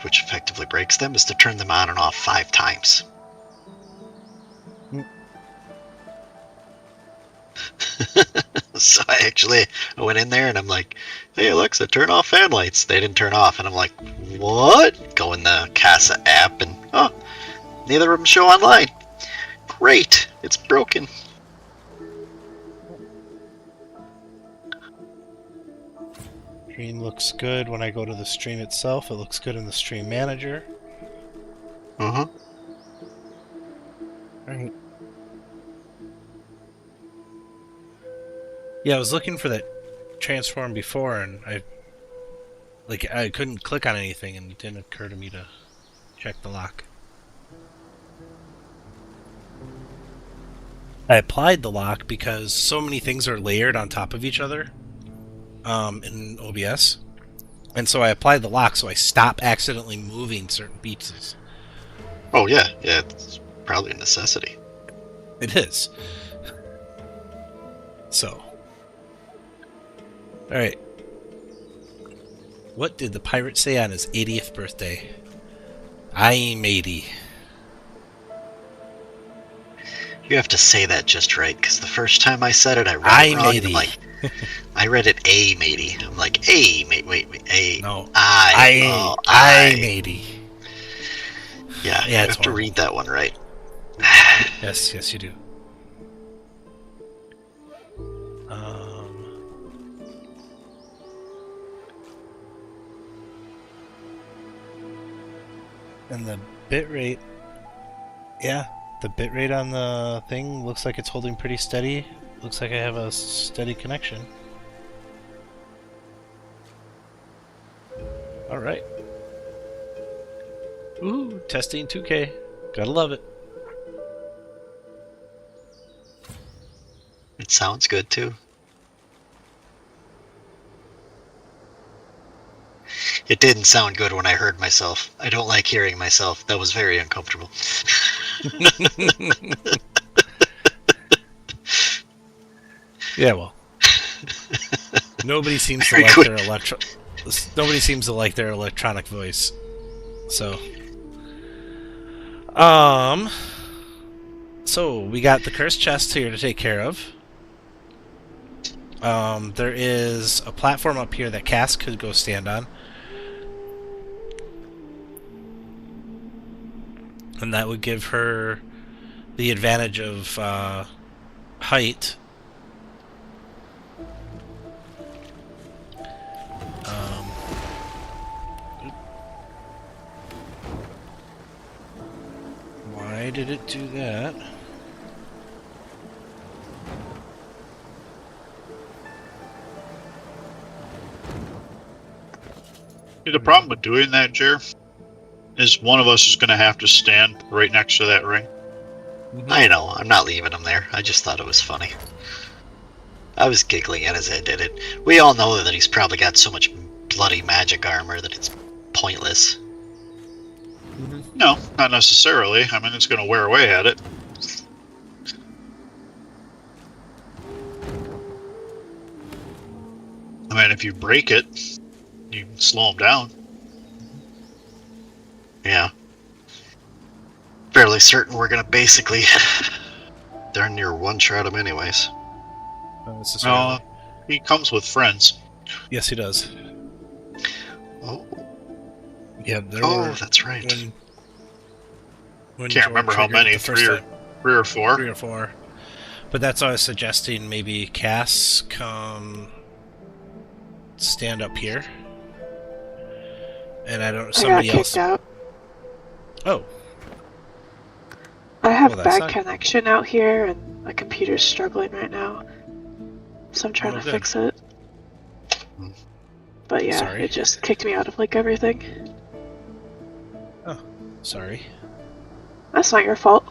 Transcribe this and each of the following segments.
which effectively breaks them, is to turn them on and off 5 times. So I went in there and I'm like, hey Alexa, turn off fan lights. They didn't turn off, and I'm like, what? Go in the Casa app and neither of them show online. Great, it's broken. Stream looks good when I go to the stream itself. It looks good in the stream manager. Uh-huh. Alright. Yeah, I was looking for that transform before, and I couldn't click on anything, and it didn't occur to me to check the lock. I applied the lock because so many things are layered on top of each other in OBS. And so I applied the lock so I stop accidentally moving certain pieces. Oh, yeah, it's probably a necessity. It is. So. Alright. What did the pirate say on his 80th birthday? I'm 80. You have to say that just right, because the first time I said it, I read it wrong. I'm like, I read it A matey. I'm like, A mate, wait, A. No, I'm 80. Yeah, you have to read that one right. Yes, you do. And the bitrate, yeah, the bitrate on the thing looks like it's holding pretty steady. Looks like I have a steady connection. Alright. Ooh, testing 2K. Gotta love it. It sounds good too. It didn't sound good when I heard myself. I don't like hearing myself. That was very uncomfortable. Yeah, well. Nobody seems to like their electronic voice. So so we got the cursed chest here to take care of. There is a platform up here that Cass could go stand on. And that would give her the advantage of height. Why did it do that? The problem with doing that, Jer, is one of us is going to have to stand right next to that ring. I know, I'm not leaving him there. I just thought it was funny. I was giggling at as I did it. We all know that he's probably got so much bloody magic armor that it's pointless. No, not necessarily. I mean, it's going to wear away at it. I mean, if you break it, you can slow him down. Yeah. Fairly certain we're going to basically darn near one-shot him anyways. He comes with friends. Yes, he does. Oh. Yeah, that's right. Can't remember how many, three or four. 3 or 4. But that's why I was suggesting maybe Cass come stand up here. And somebody else. Out. Oh. I have bad connection out here, and my computer's struggling right now. So I'm trying to fix it. But yeah, Sorry. It just kicked me out of like everything. Oh, sorry. That's not your fault.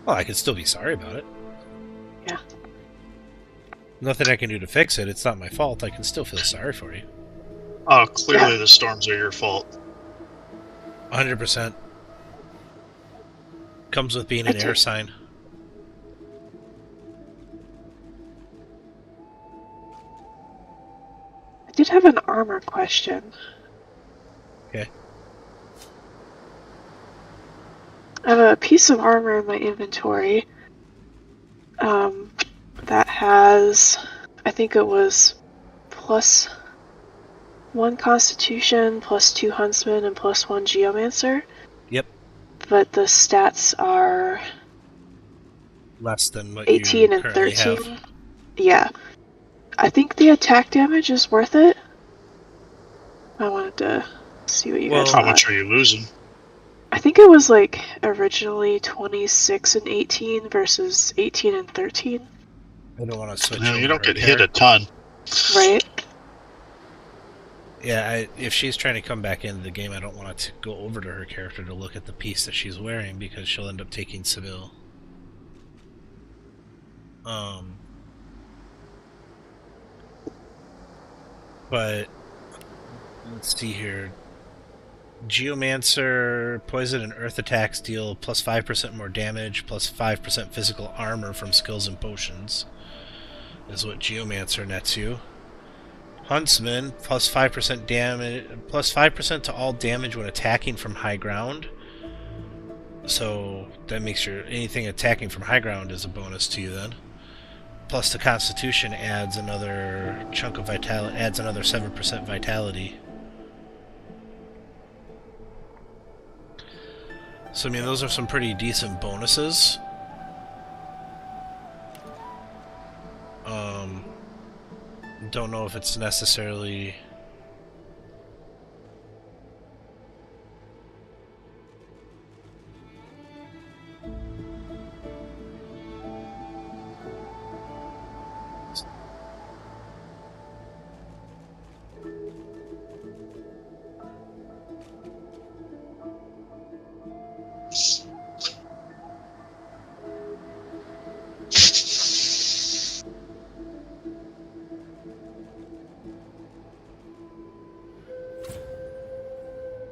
Well, I could still be sorry about it. Yeah. Nothing I can do to fix it. It's not my fault. I can still feel sorry for you. Oh, clearly the storms are your fault. 100%. Comes with being an air sign. I did have an armor question. Okay. I have a piece of armor in my inventory. That has, I think it was +1 Constitution, +2 Huntsman, and +1 Geomancer. Yep. But the stats are Less than what 18 you and currently 13. have. Yeah. I think the attack damage is worth it. I wanted to see what you guys How thought. much are you losing? I think it was like originally 26 and 18 versus 18 and 13. I don't want to switch No, over you don't her get hit a character. ton. Right? Yeah, if she's trying to come back into the game, I don't want to go over to her character to look at the piece that she's wearing because she'll end up taking Seville. But let's see here. Geomancer, poison and earth attacks deal +5% more damage, +5% physical armor from skills and potions. Is what Geomancer nets you. Huntsman, +5% damage, +5% to all damage when attacking from high ground. So that makes your anything attacking from high ground is a bonus to you then. Plus the Constitution adds another chunk of vitality, adds another 7% vitality. So I mean, those are some pretty decent bonuses. Don't know if it's necessarily.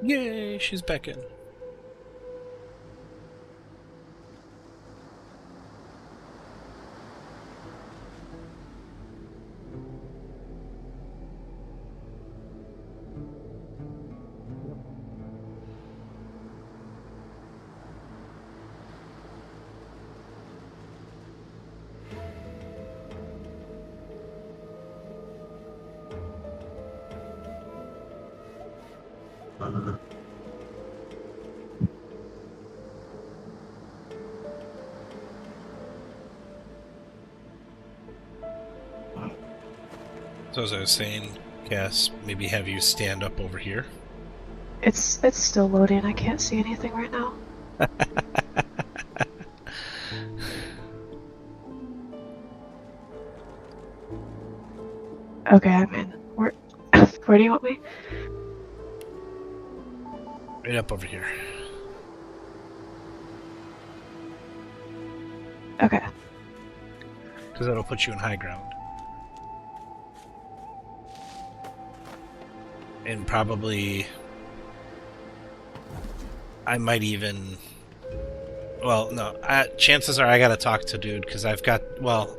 Yay, she's back in. So as I was saying, Cass, maybe have you stand up over here. It's still loading. I can't see anything right now. Okay, I'm in. Where do you want me? Right up over here. Okay. Because that'll put you in high ground. And probably I might even. Well, no. Chances are I gotta talk to dude because I've got. Well,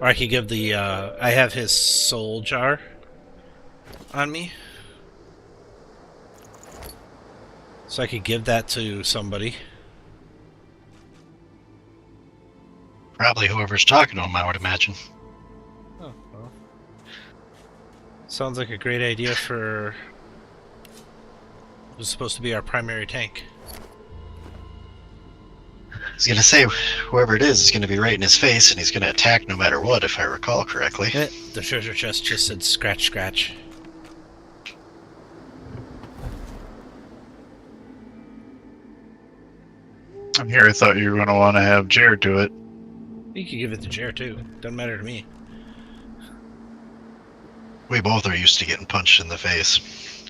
or I could give the. I have his soul jar on me, so I could give that to somebody. Probably whoever's talking to him, I would imagine. Oh, well. Sounds like a great idea for who's supposed to be our primary tank. I was gonna say, whoever it is gonna be right in his face, and he's gonna attack no matter what, if I recall correctly. The treasure chest just said scratch, scratch. I'm here. I thought you were going to want to have Jared do it. You could give it to Jer too. Doesn't matter to me. We both are used to getting punched in the face.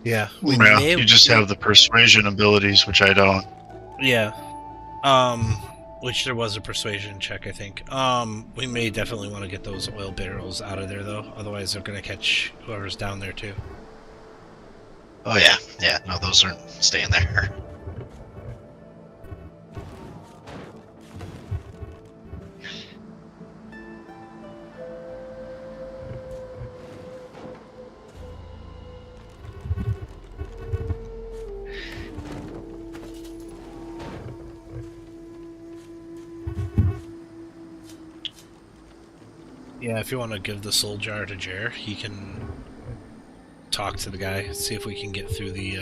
Yeah. You just have the persuasion abilities, which I don't. Yeah. Which there was a persuasion check, I think. We may definitely want to get those oil barrels out of there, though. Otherwise, they're going to catch whoever's down there, too. Oh yeah, yeah. No, those aren't staying there. Yeah, if you want to give the soul jar to Jer, he can talk to the guy, see if we can get through the,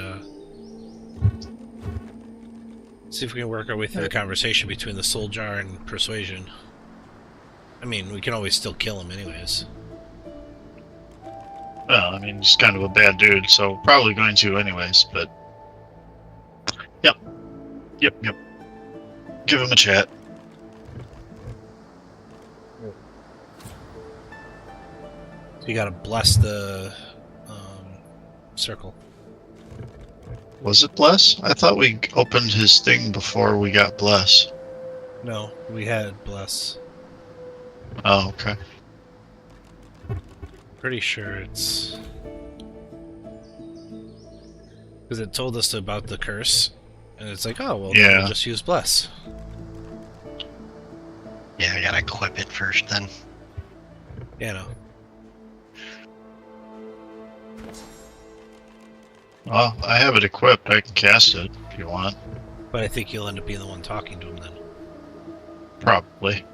see if we can work our way through the conversation between the soul jar and persuasion. I mean, we can always still kill him anyways. Well, I mean, he's kind of a bad dude, so probably going to anyways, but... Yep. Give him a chat. So you gotta bless the circle. Was it bless? I thought we opened his thing before we got bless. No, we had bless. Oh, okay. Pretty sure it's... because it told us about the curse, and it's like, oh, well, Yeah. we'll just use bless. Yeah, I gotta equip it first then. Yeah, no. Well, I have it equipped. I can cast it if you want. But I think you'll end up being the one talking to him then. Probably.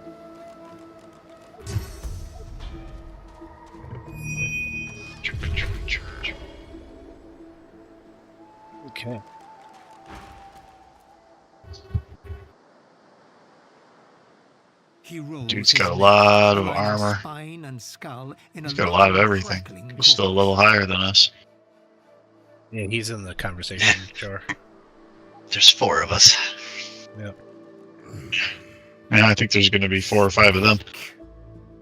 Okay. Dude's got a lot of armor. He's got a lot of everything. He's still a little higher than us. Yeah, he's in the conversation, sure. There's 4 of us. Yep, And I think there's going to be 4 or 5 of them.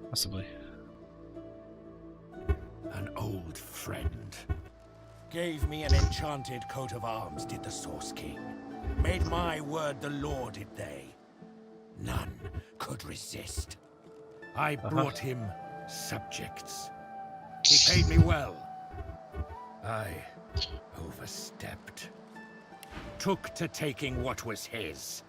possibly. An old friend. Gave me an enchanted coat of arms, did the Source King. Made my word the law, did they? None could resist. I brought him subjects. He paid me well. I overstepped. Took to taking what was his.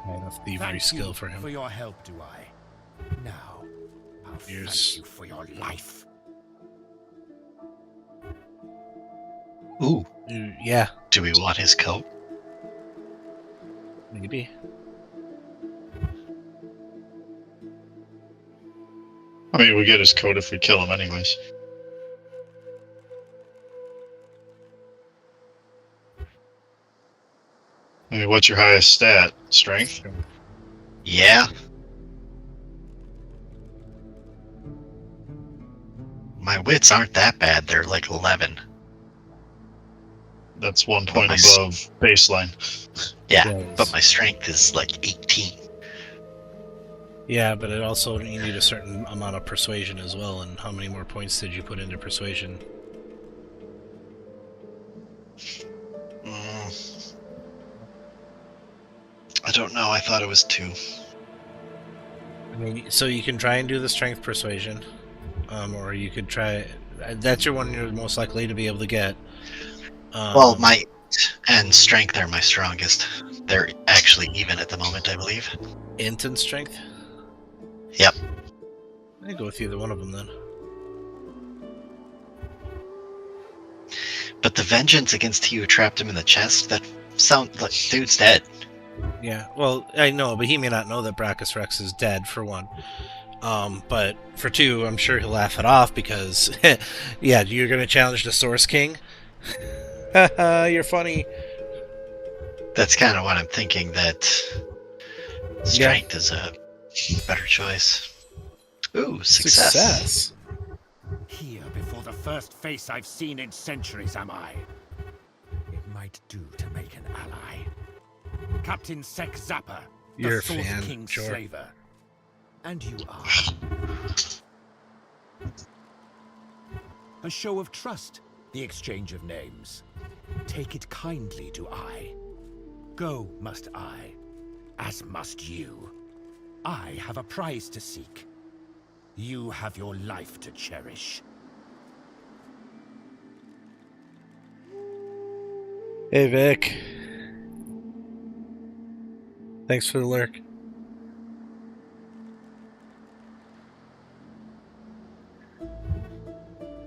High enough thievery Thank skill you for him. for your help, do I? Now, I'll Here's- thank you for your life. Ooh, Yeah, do we want his coat? maybe. I mean, we get his coat if we kill him anyways. I mean, what's your highest stat? Strength? Yeah. My wits aren't that bad. They're like 11. That's 1 point my above baseline. Yeah, Yes. but my strength is like 18. Yeah, but it also, you need a certain amount of persuasion as well, and how many more points did you put into persuasion? I don't know. I thought it was 2. I mean, so you can try and do the strength persuasion, or you could try... That's your one you're most likely to be able to get. Well, might and strength are my strongest. They're actually even at the moment, I believe. Int and strength? Yep. I'd go with either one of them then. But the vengeance against he who trapped him in the chest, that sounds like dude's dead. Yeah, well, I know, but he may not know that Brachus Rex is dead, for one. But for 2, I'm sure he'll laugh it off because, yeah, you're going to challenge the Source King? Haha, you're funny. That's kind of what I'm thinking, that strength is a better choice. Ooh, success. Here before the first face I've seen in centuries, am I? It might do to make an ally. Captain Sek Zappa, the You're a Source fan, King's sure. slaver. And you are. A show of trust, the exchange of names. Take it kindly, do I. Go must I, as must you. I have a prize to seek. You have your life to cherish. Hey, Vic. Thanks for the lurk.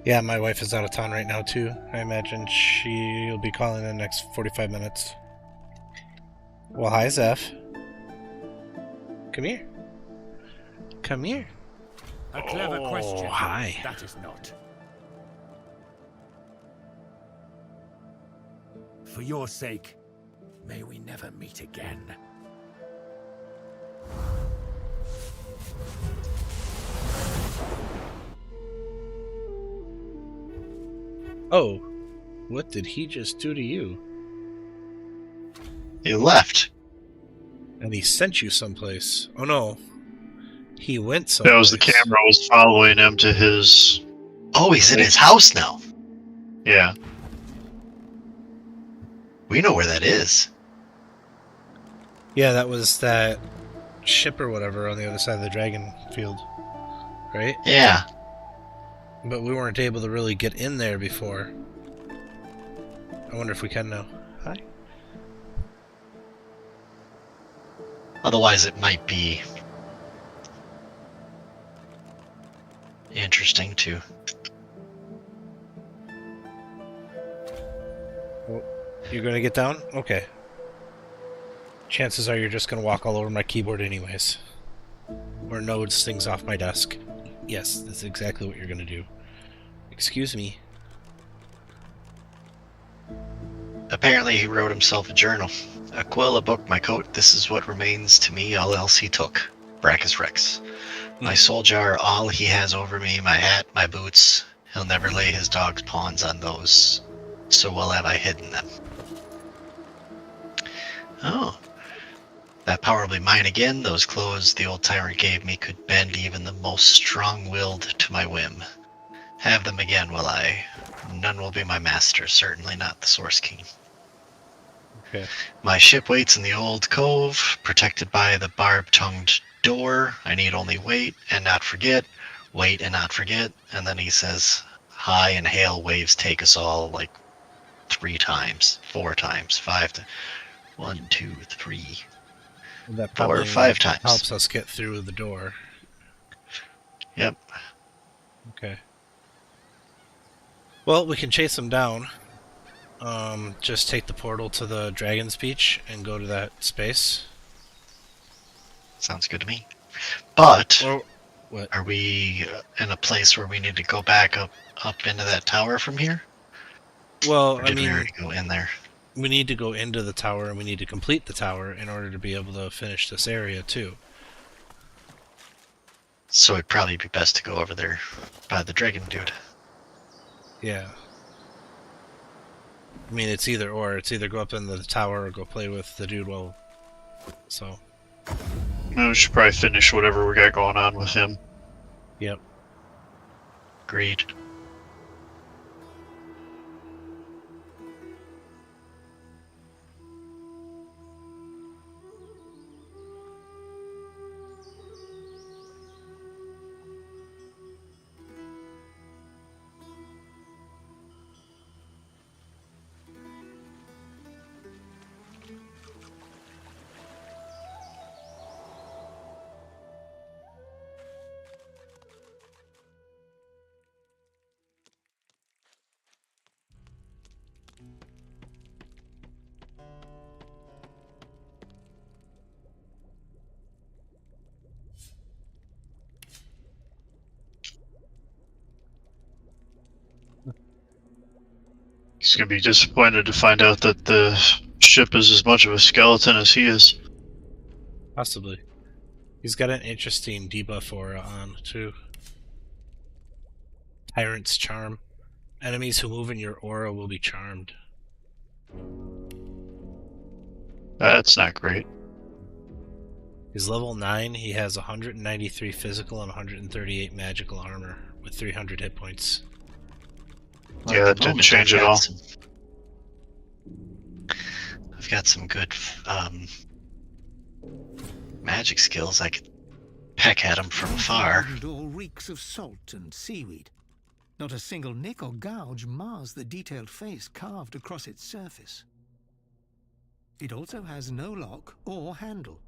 Yeah, my wife is out of town right now, too. I imagine she'll be calling in the next 45 minutes. Well, hi, Zeph. Come here. Come here. A clever question. Hi. That is not. For your sake, may we never meet again. Oh, what did he just do to you? He left. And he sent you someplace. Oh no. He went someplace. That was the camera was following him to his. Oh, he's in his house now. Yeah. We know where that is. Yeah, that was that ship or whatever on the other side of the dragon field. Right? Yeah. But we weren't able to really get in there before. I wonder if we can now. Hi. Otherwise, it might be interesting to. You're gonna get down? Okay. Chances are you're just gonna walk all over my keyboard anyways. Or nodes things off my desk. Yes, that's exactly what you're gonna do. Excuse me. Apparently, he wrote himself a journal. A quill, a book, my coat. This is what remains to me. All else he took. Brachus Rex. My soul jar, all he has over me. My hat, my boots. He'll never lay his dog's pawns on those. So well have I hidden them. Oh. That power will be mine again. Those clothes the old tyrant gave me could bend even the most strong-willed to my whim. Have them again, will I? None will be my master, certainly not the Source King. Okay. My ship waits in the old cove, protected by the barb-tongued door. I need only wait and not forget. Wait and not forget. And then he says, high and hail waves take us all, like 3 times, 4 times, 5 times. 1, 2, 3, That 4 or probably 5 times. helps us get through the door. Yep. Okay. Well, we can chase him down. Just take the portal to the Dragon's Beach and go to that space. Sounds good to me. But Or what? are we in a place where we need to go back up into that tower from here? Well, Or I did we mean, already go in there? we need to go into the tower and we need to complete the tower in order to be able to finish this area too. So it'd probably be best to go over there by the dragon dude. Yeah. I mean, it's either or. It's either go up into the tower or go play with the dude while... So, We should probably finish whatever we got going on with him. yep. Agreed. He's gonna be disappointed to find out that the ship is as much of a skeleton as he is. Possibly. He's got an interesting debuff aura on, too. Tyrant's Charm. Enemies who move in your aura will be charmed. That's not great. He's level 9, he has 193 physical and 138 magical armor, with 300 hit points. Yeah, At that the didn't moment, change I've at got all. I've got some good magic skills. I could peck at him from afar. And all reeks of salt and seaweed. Not a single nick or gouge mars the detailed face carved across its surface. It also has no lock or handle,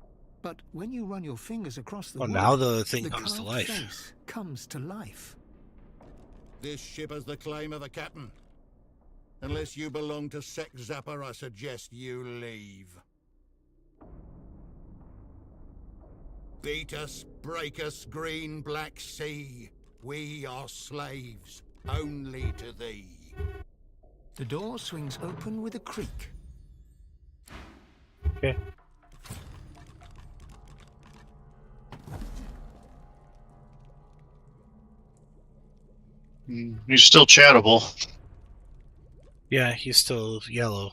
but when you run your fingers across the Oh, wood, now the thing the comes to carved life. face comes to life. This ship has the claim of the captain. Unless you belong to Sec Zapper, I suggest you leave. Beat us, break us, green, black sea. We are slaves, only to thee. The door swings open with a creak. Okay. He's still chattable. Yeah, he's still yellow.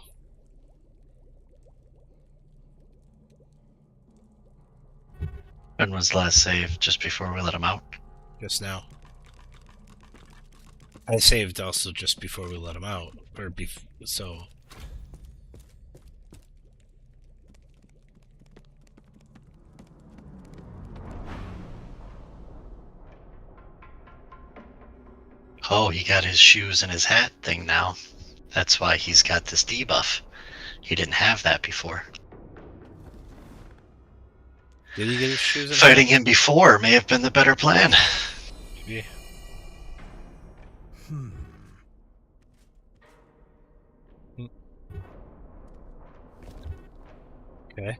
When was the last save? Just before we let him out? Just now. I saved also just before we let him out. So... Oh, he got his shoes and his hat thing now. That's why he's got this debuff. He didn't have that before. Did he get his shoes and Fighting hat? him before may have been the better plan. Yeah. Okay.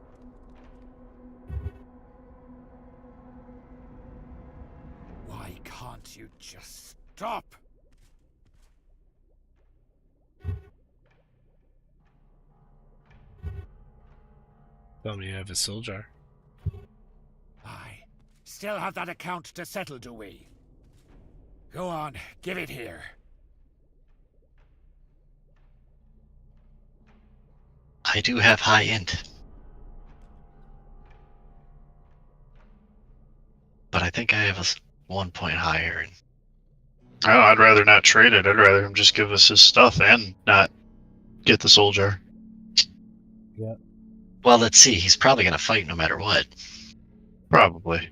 Why can't you just stop? Tell me you have a soul jar. I still have that account to settle, do we? Go on, give it here. I do have high int. But I think I have a 1 point higher. And Oh, I'd rather not trade it. I'd rather him just give us his stuff and not get the soldier. well, let's see. He's probably going to fight no matter what. Probably.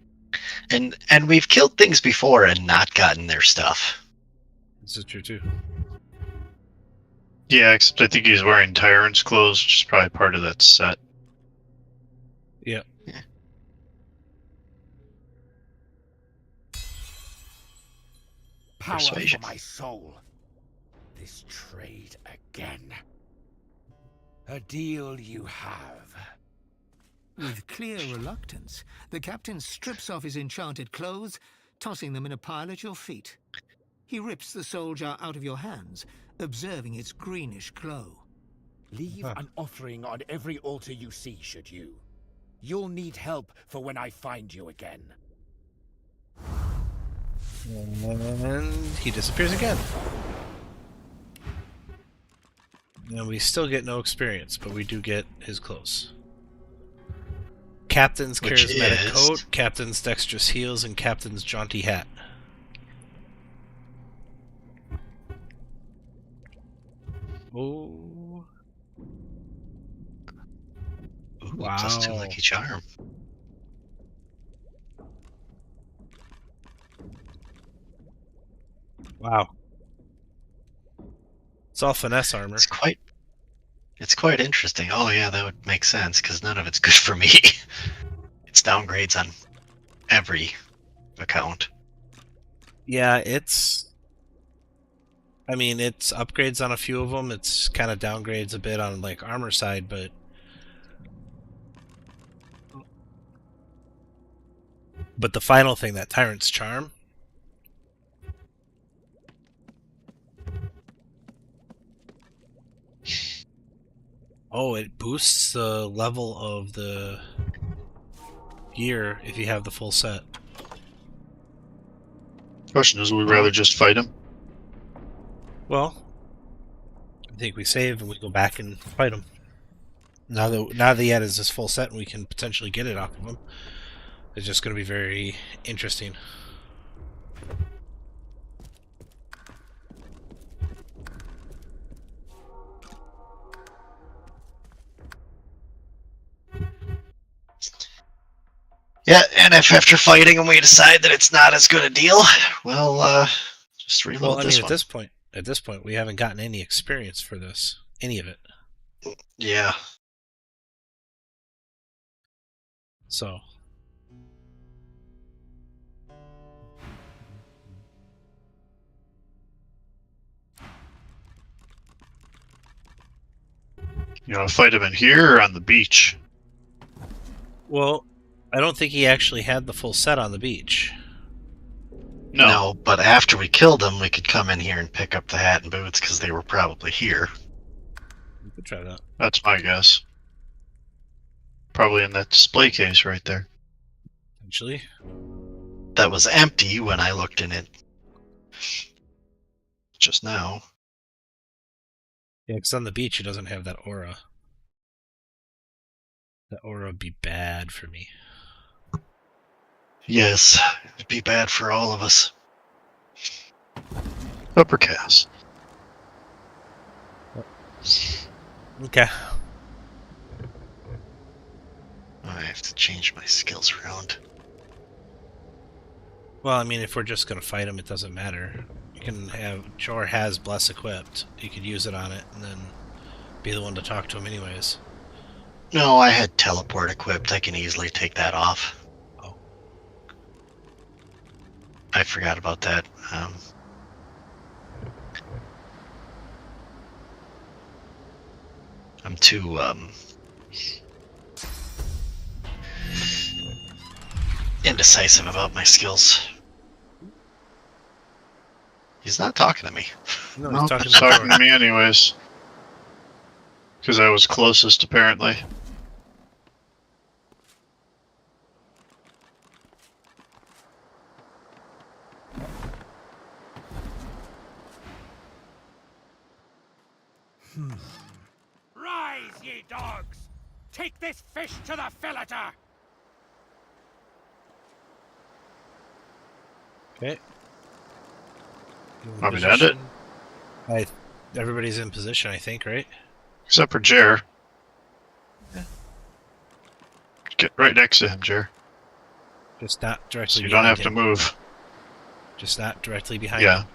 And we've killed things before and not gotten their stuff. This is true too. Yeah, except I think he's wearing Tyrant's clothes, which is probably part of that set. Yeah. Power Persuasion. for my soul. This trade again. A deal you have. With clear reluctance, the captain strips off his enchanted clothes, tossing them in a pile at your feet. He rips the soul jar out of your hands, observing its greenish glow. Leave an offering on every altar you see, should you. You'll need help for when I find you again. And he disappears again. And we still get no experience, but we do get his clothes. Captain's Which charismatic is- coat, Captain's dexterous heels, and Captain's jaunty hat. Oh. Ooh, Wow. +2 lucky charm. Wow. It's all finesse armor. It's quite interesting. Oh yeah, that would make sense because none of it's good for me. It's downgrades on every account. Yeah, it's... I mean, it's upgrades on a few of them. It's kind of downgrades a bit on, like, armor side, but... But the final thing, that Tyrant's Charm... Oh, it boosts the level of the gear if you have the full set. Question is, would we rather just fight him? Well, I think we save and we go back and fight him. Now that he has his full set and we can potentially get it off of him, it's just going to be very interesting. Yeah, and if after fighting and we decide that it's not as good a deal, well, just reload Well, I this mean, one. at this point, we haven't gotten any experience for this, any of it. Yeah. So, You know, fight him in here or on the beach? Well, I don't think he actually had the full set on the beach. No. But after we killed him, we could come in here and pick up the hat and boots because they were probably here. We could try that. That's my guess. Probably in that display case right there. Potentially. That was empty when I looked in it just now. Yeah, because on the beach he doesn't have that aura. That aura would be bad for me. Yes, it'd be bad for all of us. Upper cast. Okay. I have to change my skills around. Well, I mean, if we're just gonna fight him, it doesn't matter. You can have Jor has Bless equipped. You could use it on it, and then be the one to talk to him, anyways. No, I had teleport equipped. I can easily take that off. Oh. I forgot about that. I'm too indecisive about my skills. He's not talking to me. No, No, he's talking he's to talking Jor. to me anyways. Because I was closest, apparently. Rise, ye dogs! Take this fish to the filleter! Okay. Want me to end it? Everybody's in position, I think, right? Except for Jer. Yeah. Get right next to him, Jer. Just not So directly you don't behind have to him. move. Just not directly behind Yeah. him.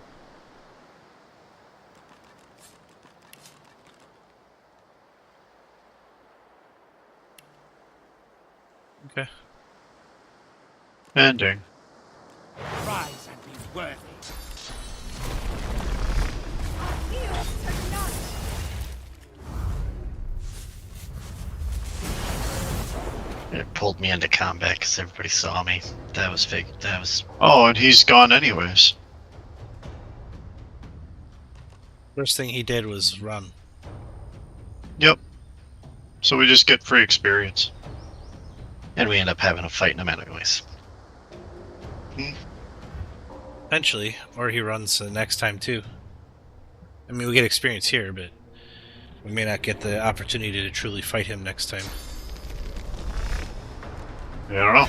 Okay. Ending. Rise and be worthy. It pulled me into combat because everybody saw me. That was fake. That was. Oh, and he's gone anyways. First thing he did was run. Yep. So we just get free experience. And we end up having a fight in him anyways. Eventually, or he runs the next time too. I mean, we get experience here, but we may not get the opportunity to truly fight him next time. I don't know.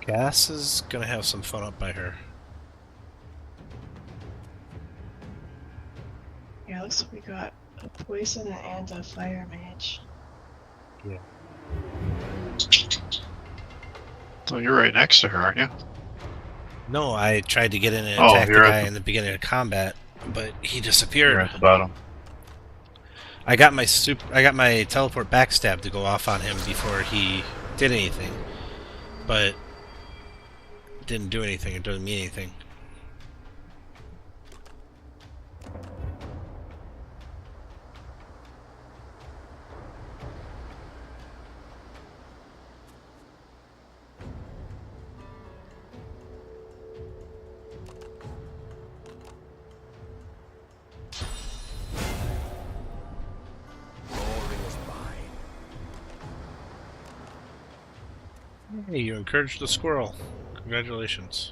Cass is gonna have some fun up by her. Yeah, looks like we got a poison and a fire mage. Yeah. So you're right next to her, aren't you? No, I tried to get in and Oh, attack the you're at guy the- in the beginning of combat, but he You're disappeared. at the bottom. I got my teleport backstab to go off on him before he did anything, but it didn't do anything. It doesn't mean anything. Glory is mine. Hey, you encouraged the squirrel. Congratulations.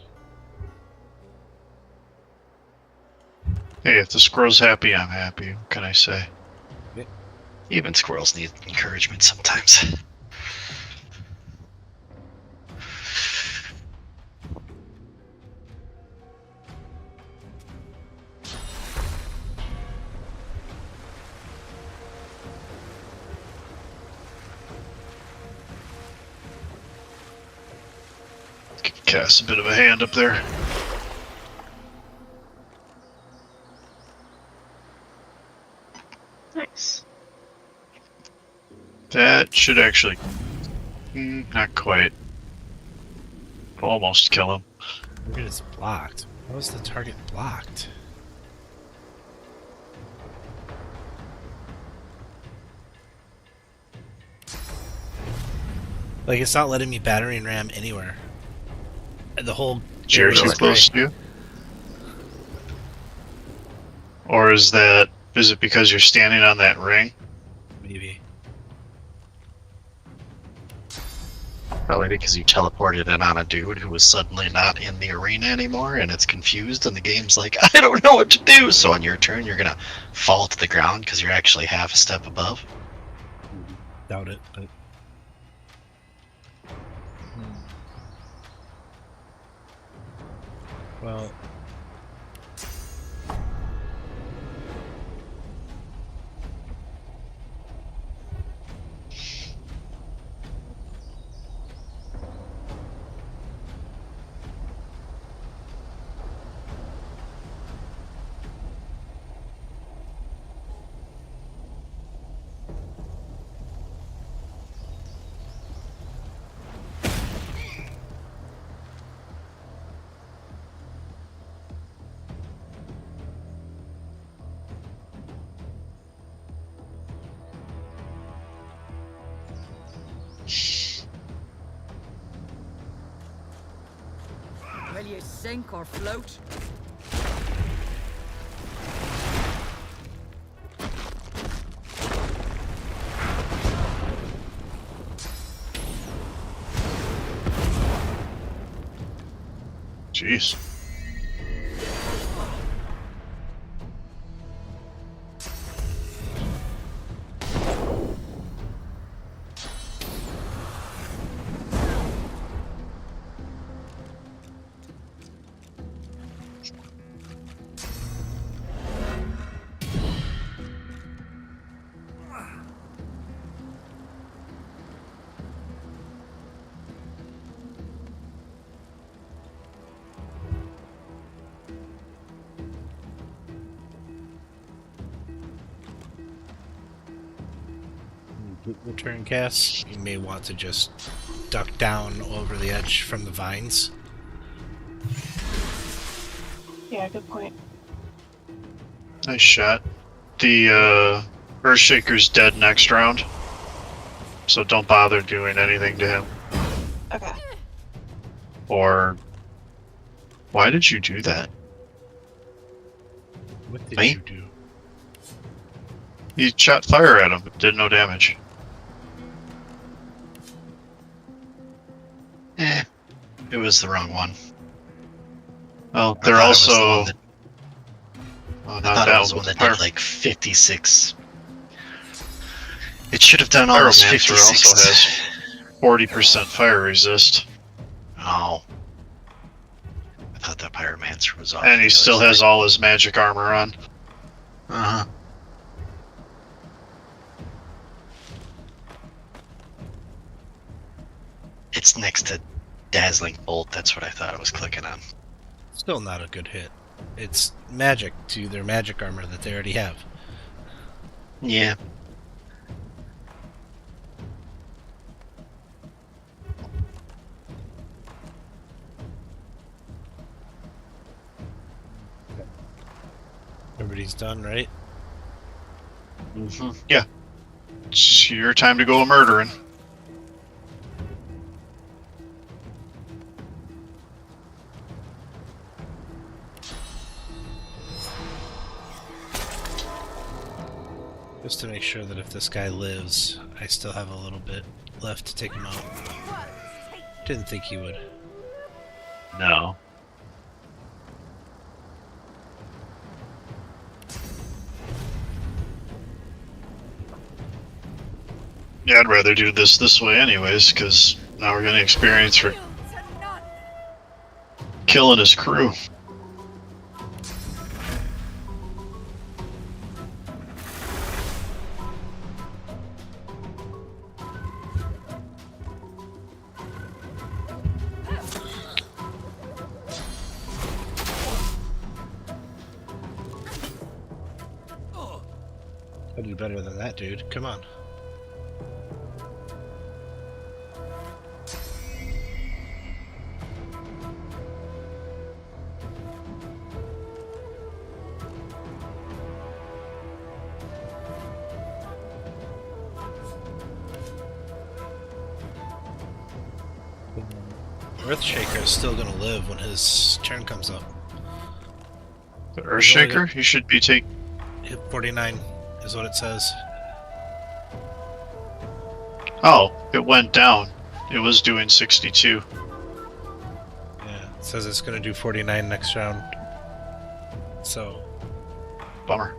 Hey, if the squirrel's happy, I'm happy. What can I say? Even squirrels need encouragement sometimes. Cast a bit of a hand up there. Nice. That should actually... not quite. Almost kill him. Target is blocked. How is the target blocked? Like, it's not letting me battering ram anywhere. The whole Jared, area too is close gray. to you? Or is it because you're standing on that ring? Maybe. Probably because you teleported in on a dude who was suddenly not in the arena anymore, and it's confused, and the game's like, I don't know what to do. So on your turn, you're gonna fall to the ground because you're actually half a step above. Doubt it, but... Well... Will you sink or float? Jeez. Return cast, you may want to just duck down over the edge from the vines. Yeah, good point. Nice shot. The Earthshaker's dead next round. So don't bother doing anything to him. Okay. Or... why did you do that? What did Me? you do? You shot fire at him, but did no damage. It was the wrong one. Well, I they're thought it was the also... one that- oh, I not thought it that was the one. one The that did like 56. It should have done almost Pyromancer 56. also has 40% fire resist. Oh. I thought that Pyromancer was off. And he still has all his magic armor on. Uh-huh. It's next to Dazzling Bolt. That's what I thought I was clicking on. Still not a good hit. It's magic to their magic armor that they already have. Yeah. Everybody's done, right? Mm-hmm. It's your time to go a murdering. Just to make sure that if this guy lives, I still have a little bit left to take him out. Didn't think he would. No. Yeah, I'd rather do this way anyways, because now we're getting experience for killing his crew. I did better than that, dude. Come on. Earthshaker is still gonna live when his turn comes up. The Earthshaker? He should be take. Hit 49 is what it says. Oh, it went down. It was doing 62. Yeah, it says it's gonna do 49 next round. So, Bummer.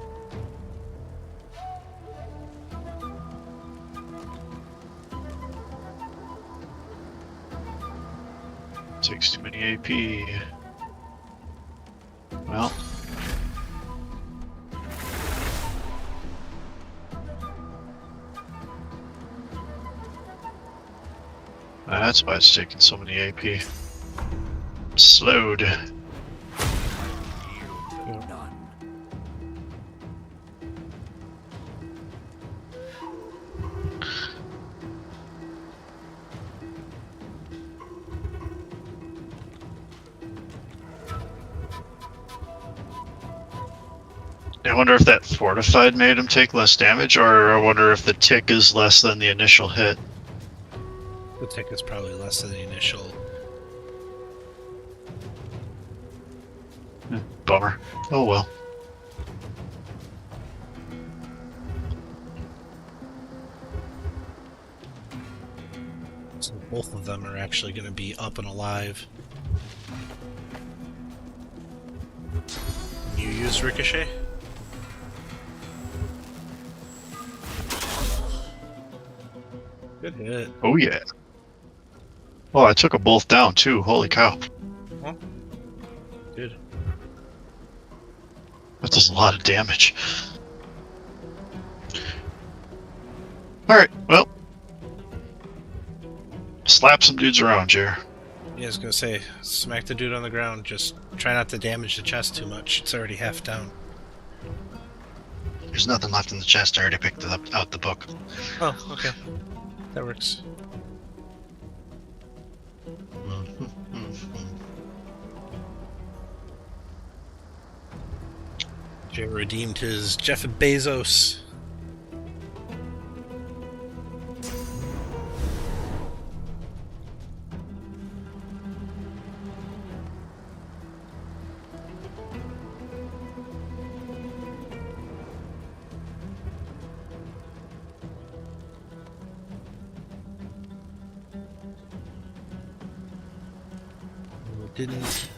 Takes too many AP. Well. That's why it's taking so many AP. Slowed. None. I wonder if that fortified made him take less damage, or I wonder if the tick is less than the initial hit. the tick is probably less than the initial. Bummer. Oh well. So both of them are actually going to be up and alive. You use Ricochet? Good hit. Oh yeah. Oh, I took them both down too. Holy cow. Huh? Good. That does a lot of damage. Alright, well. Slap some dudes around, Jer. Yeah, I was gonna say, smack the dude on the ground, just try not to damage the chest too much. It's already half down. There's nothing left in the chest. I already picked it up out the book. Oh, okay. That works. Jay redeemed his Jeff Bezos. Didn't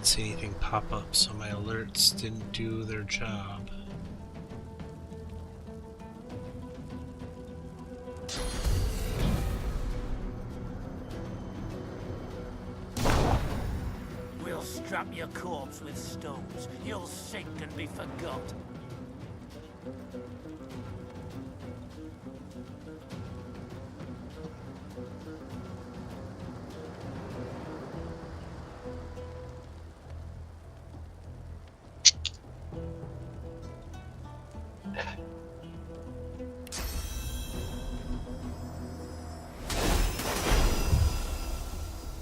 see anything pop up, so my alerts didn't do their job. We'll strap your corpse with stones. You'll sink and be forgot.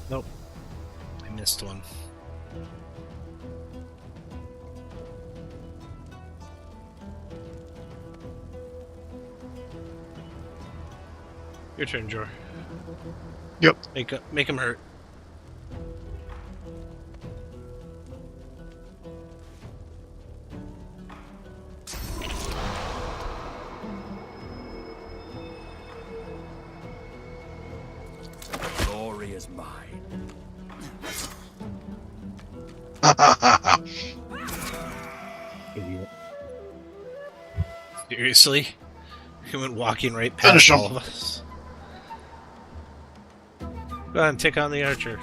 Nope. I missed one. Your turn, Jor. Yep. Make him hurt. Glory is mine. Idiot. Seriously? He went walking right Finish past him. all of us. Go ahead and take on the archer.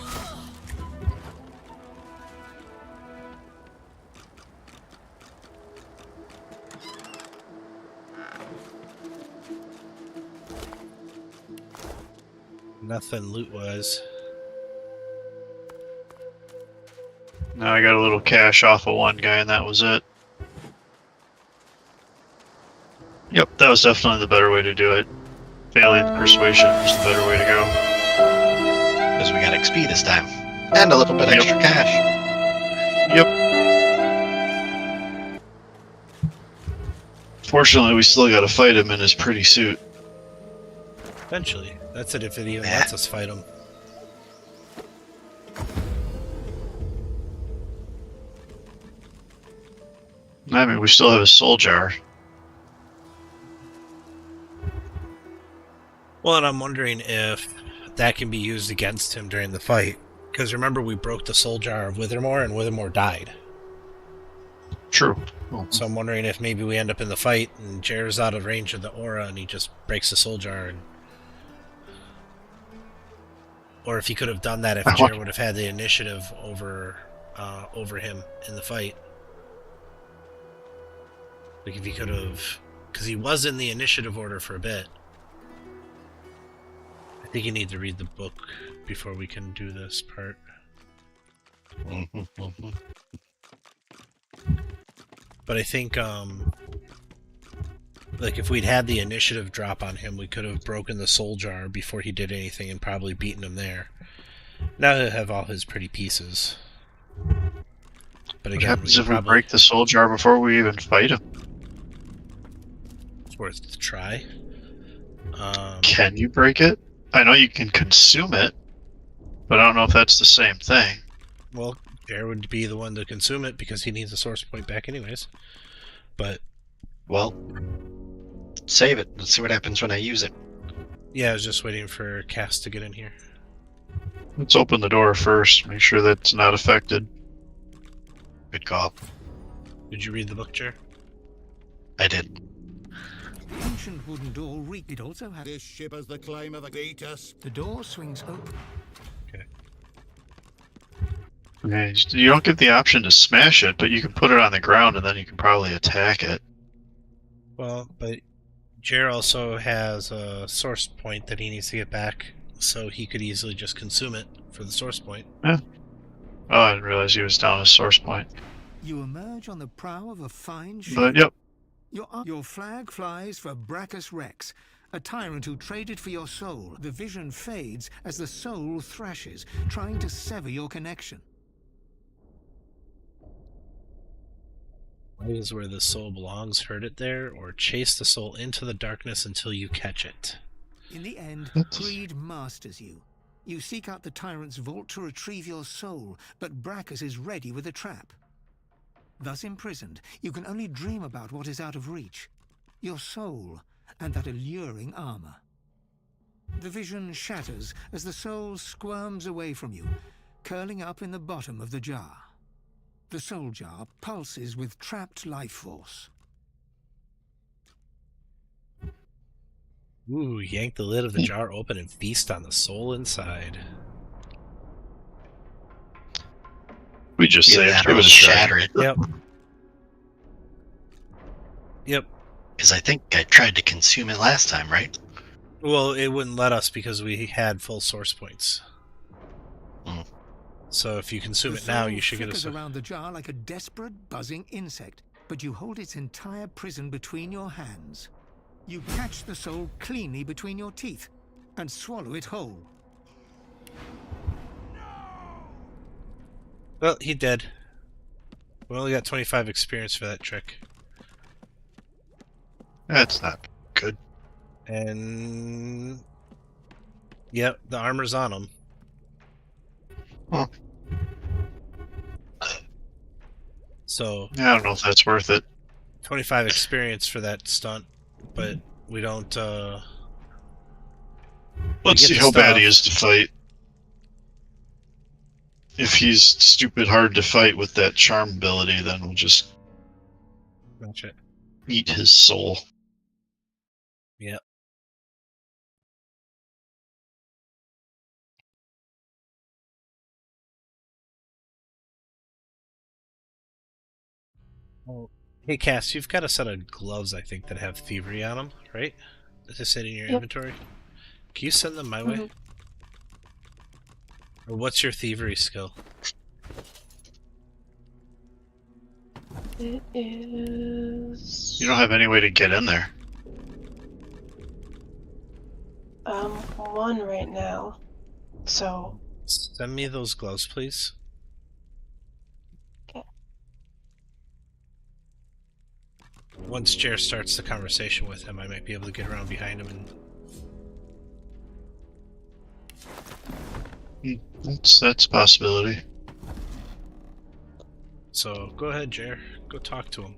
Nothing loot-wise. Now I got a little cash off of one guy, and that was it. Yep, that was definitely the better way to do it. Valiant Persuasion was the better way to go. Because we got XP this time. And a little bit Yep. extra cash. Yep. Fortunately, we still gotta fight him in his pretty suit. Eventually. That's it if it even Yeah. lets us fight him. I mean, we still have a soul jar. Well, and I'm wondering if that can be used against him during the fight. Because remember, we broke the soul jar of Withermore, and Withermore died. True. So I'm wondering if maybe we end up in the fight, and Jer's out of range of the aura, and he just breaks the soul jar. Or if he could have done that if Jer would have had the initiative over him in the fight. Like if he could have... Because he was in the initiative order for a bit. I think you need to read the book before we can do this part. But I think, like, if we'd had the initiative drop on him, we could have broken the soul jar before he did anything and probably beaten him there. Now he'll have all his pretty pieces. But again, what happens if we break the soul jar before we even fight him? It's worth a try. Can you break it? I know you can consume it, but I don't know if that's the same thing. Well, Jer would be the one to consume it because he needs a source point back anyways. But... Well, save it. Let's see what happens when I use it. Yeah, I was just waiting for Cass to get in here. Let's open the door first. Make sure that's not affected. Good call. Did you read the book, Jer? I did. The ancient wooden door it also has... This ship has the claim of the Vetus. The door swings open. Okay, you don't get the option to smash it, but you can put it on the ground and then you can probably attack it. Well, but Jer also has a source point that he needs to get back, so he could easily just consume it for the source point. Yeah. Oh, I didn't realize he was down a source point. You emerge on the prow of a fine ship. But, yep. Your flag flies for Brachus Rex, a tyrant who traded for your soul. The vision fades as the soul thrashes, trying to sever your connection. Light is where the soul belongs, hurt it there, or chase the soul into the darkness until you catch it. In the end, greed masters you. You seek out the tyrant's vault to retrieve your soul, but Brachus is ready with a trap. Thus imprisoned, you can only dream about what is out of reach. Your soul, and that alluring armor. The vision shatters as the soul squirms away from you, curling up in the bottom of the jar. The soul jar pulses with trapped life force. Ooh, yank the lid of the jar open and feast on the soul inside. We just say it was shatter it. Yep. Yep. Because I think I tried to consume it last time, right? Well, it wouldn't let us because we had full source points. So if you consume it now, you should get a... around the jar like a desperate, buzzing insect, but you hold its entire prison between your hands. You catch the soul cleanly between your teeth and swallow it whole. Well, he did. We only got 25 experience for that trick. That's not good. And... Yep, the armor's on him. Huh. So... Yeah, I don't know if that's worth it. 25 experience for that stunt, but we don't, Let's see how bad he is to fight. If he's stupid hard to fight with that charm ability, then we'll just... Match it. Eat his soul. Yep. Well, hey Cass, you've got a set of gloves, I think, that have thievery on them, right? That just sit in your inventory. Can you send them my way? Or what's your thievery skill? It is... You don't have any way to get in there. 1 right now. So... Send me those gloves, please. Okay. Once Jer starts the conversation with him, I might be able to get around behind him and... That's a possibility. So, go ahead, Jer. Go talk to him.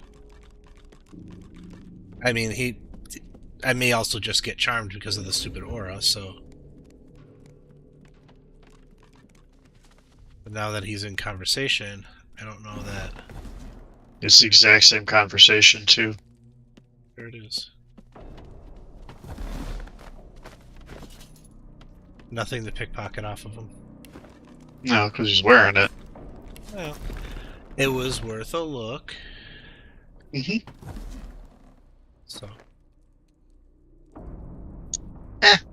I mean, I may also just get charmed because of the stupid aura, so... But now that he's in conversation, I don't know that... It's the exact same conversation, too. There it is. Nothing to pickpocket off of him. No, because he's wearing it. Well, it was worth a look. Mm-hmm. So,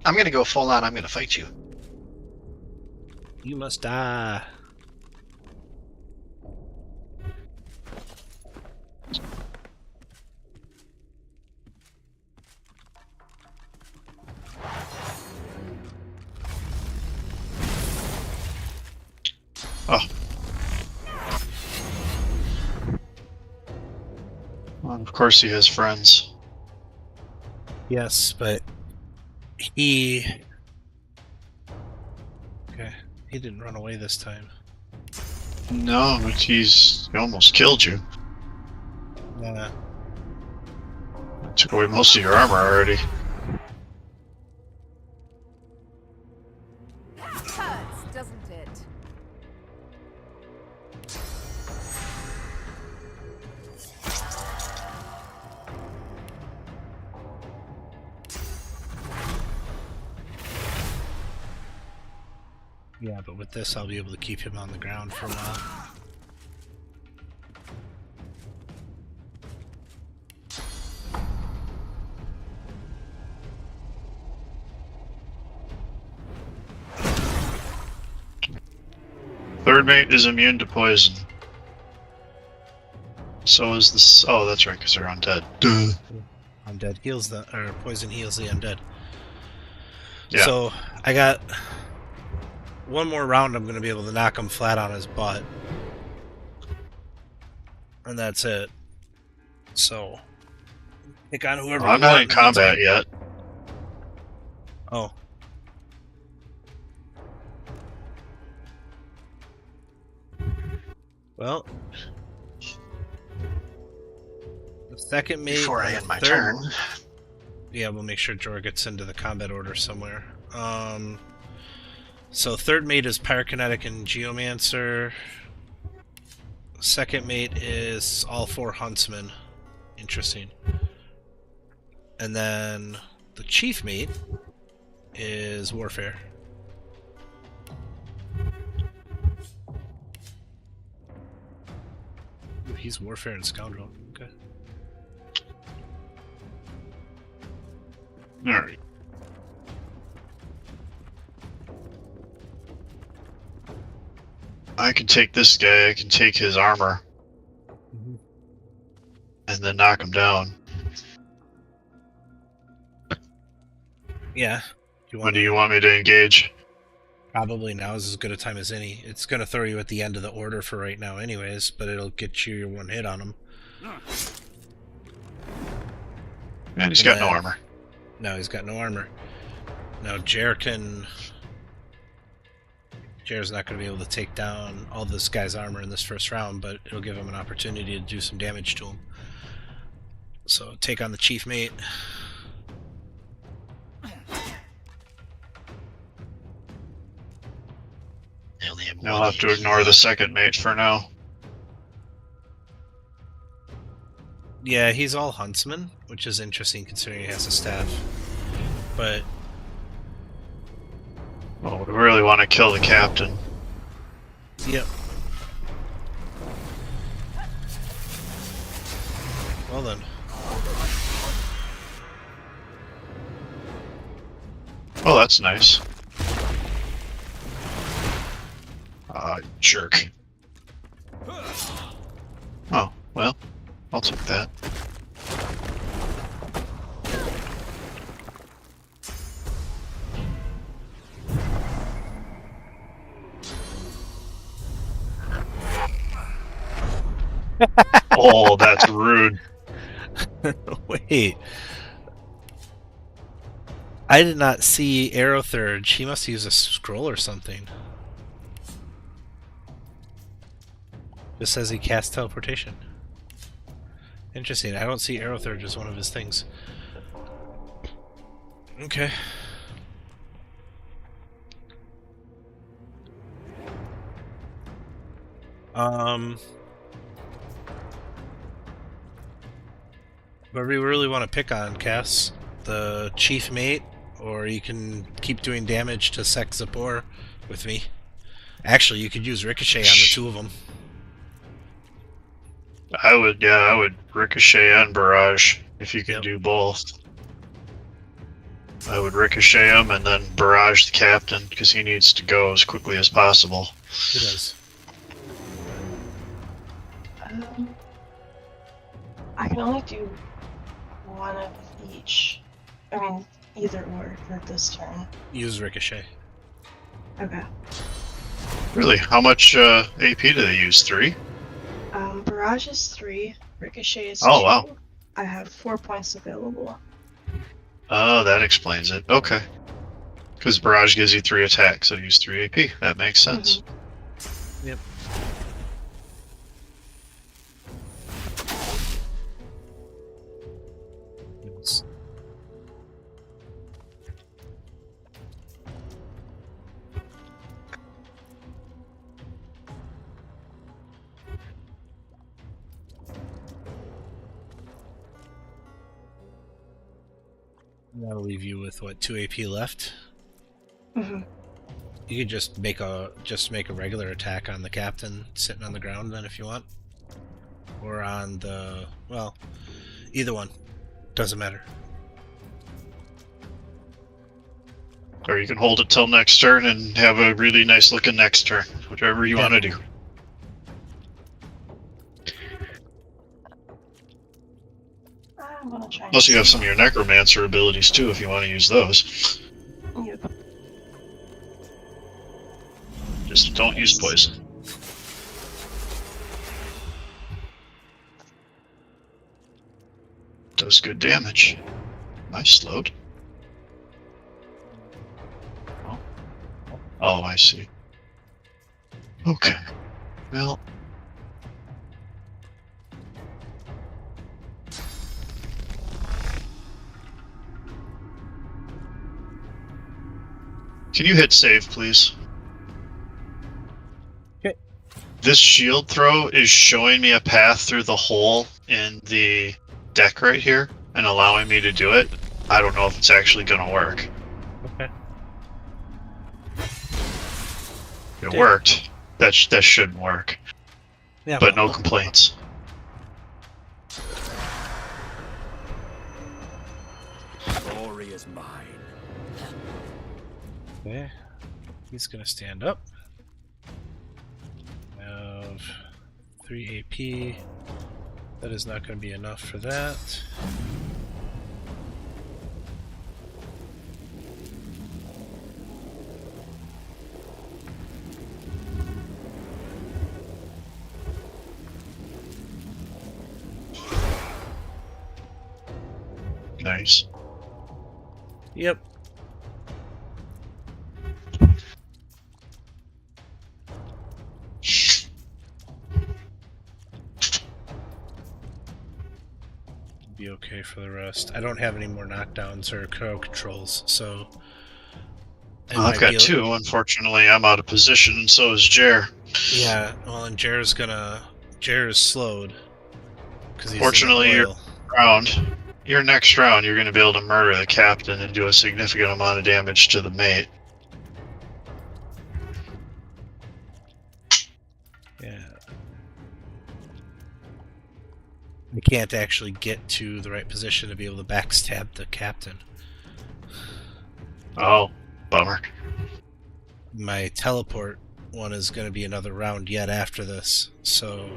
I'm gonna go full on. I'm gonna fight you. you must die. Oh. Well, of course he has friends. Yes, but he... Okay, he didn't run away this time. No, but he almost killed you. Nah. Took away most of your armor already. Hurts, doesn't it? Yeah, but with this, I'll be able to keep him on the ground for a while. Third mate is immune to poison. So is this. Oh, that's right, because they're undead. Duh. Undead heals the... or poison heals the undead. Yeah. So, I got... one more round, I'm going to be able to knock him flat on his butt. And that's it. So, pick on whoever Well, I'm you not want in combat yet. Oh. Well, the second mate... Before I and end the my third turn. one- Yeah, we'll make sure Jor gets into the combat order somewhere. So third mate is Pyrokinetic and Geomancer. Second mate is all four Huntsmen. Interesting. And then the chief mate is Warfare. Ooh, he's Warfare and Scoundrel. Okay. Alright. I can take this guy, I can take his armor, and then knock him down. Yeah. When do you want me to engage? Probably now is as good a time as any. It's going to throw you at the end of the order for right now anyways, but it'll get you your one hit on him. And he's got no armor. No, he's got no armor. Now Jer's not going to be able to take down all this guy's armor in this first round, but it'll give him an opportunity to do some damage to him. So take on the chief mate. I only have I'll one have to HP. ignore the second mate for now. Yeah, he's all huntsman, which is interesting considering he has a staff. But Well, we really want to kill the captain. yep. Well then. Oh, that's nice. Jerk. Oh, well, I'll take that. Oh, that's rude. Wait. I did not see Aerothurge. He must use a scroll or something. Just says he cast teleportation. Interesting. I don't see Aerothurge as one of his things. Okay. What do we really want to pick on, Cass? The chief mate, or you can keep doing damage to Sek Zippor with me. Actually, you could use Ricochet on the two of them. I would Ricochet and Barrage if you can Yep. do both. I would Ricochet him and then Barrage the captain because he needs to go as quickly as possible. Who does? I can only do one of each. I mean, either or for this turn. Use Ricochet. Okay. Really? How much AP do they use? 3? Barrage is 3. Ricochet is 2. Oh, wow. I have 4 points available. Oh, that explains it. Okay. Because Barrage gives you 3 attacks, so use 3 AP. That makes sense. Yep. Yes. That'll leave you with what, 2 AP left? Mm-hmm. You could just make a regular attack on the captain sitting on the ground then if you want. Or on the, well, either one. Doesn't matter. Or you can hold it till next turn and have a really nice looking next turn. Whichever you want to do. I'm gonna try. Plus you have some of your Necromancer abilities too if you want to use those. Yep. Just don't use poison. Does good damage. Nice load. Oh, I see. Okay. Well. Can you hit save, please? Okay. This shield throw is showing me a path through the hole in the deck right here and allowing me to do it. I don't know if it's actually going to work. Okay. It worked. That shouldn't work. Yeah, But no complaints. Glory is mine. Okay. He's gonna stand up. Have 3 AP. That is not gonna be enough for that. Nice. Yep. Be okay for the rest. I don't have any more knockdowns or crowd controls, so. Well, I've got 2. Unfortunately, I'm out of position, and so is Jer. Yeah, well, and Jer's slowed. Because Fortunately, your next round, you're going to be able to murder the captain and do a significant amount of damage to the mate. Yeah. I can't actually get to the right position to be able to backstab the captain. Oh, bummer. My teleport one is going to be another round yet after this, so...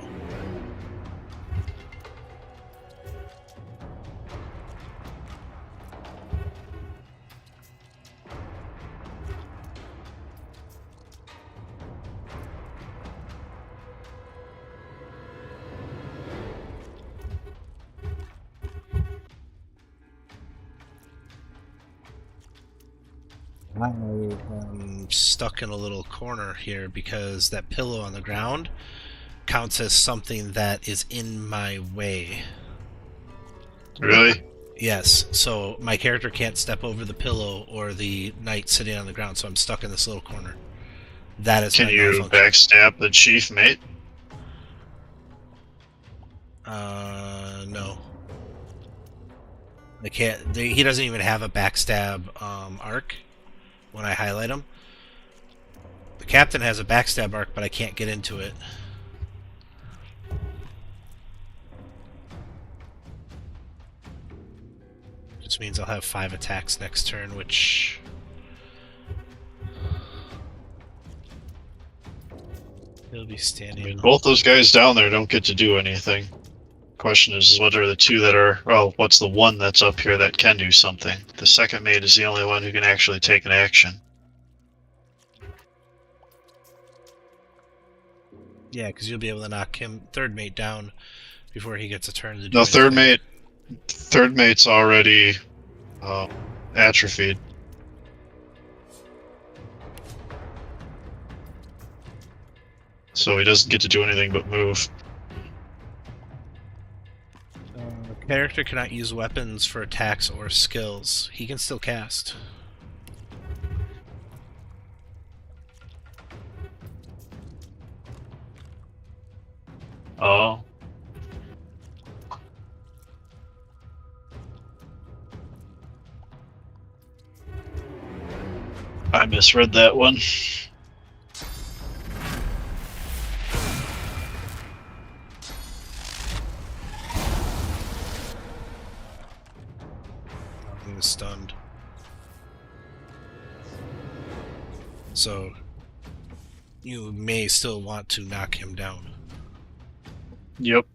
I am stuck in a little corner here because that pillow on the ground counts as something that is in my way. Really? Yes, so my character can't step over the pillow or the knight sitting on the ground, so I'm stuck in this little corner. That is Can my you malfunction. backstab the chief mate? No. I can't. He doesn't even have a backstab arc when I highlight him. The captain has a backstab arc, but I can't get into it. Which means I'll have 5 attacks next turn, which... He'll be I standing... mean, both those guys down there don't get to do anything. Question is, what are the two that are... Well, what's the one that's up here that can do something? The second mate is the only one who can actually take an action. Yeah, because you'll be able to knock him, third mate, down before he gets a turn to do No, anything. third mate's already atrophied. So he doesn't get to do anything but move. The character cannot use weapons for attacks or skills. He can still cast. Oh. I misread that one. He was stunned. So, you may still want to knock him down. Yep.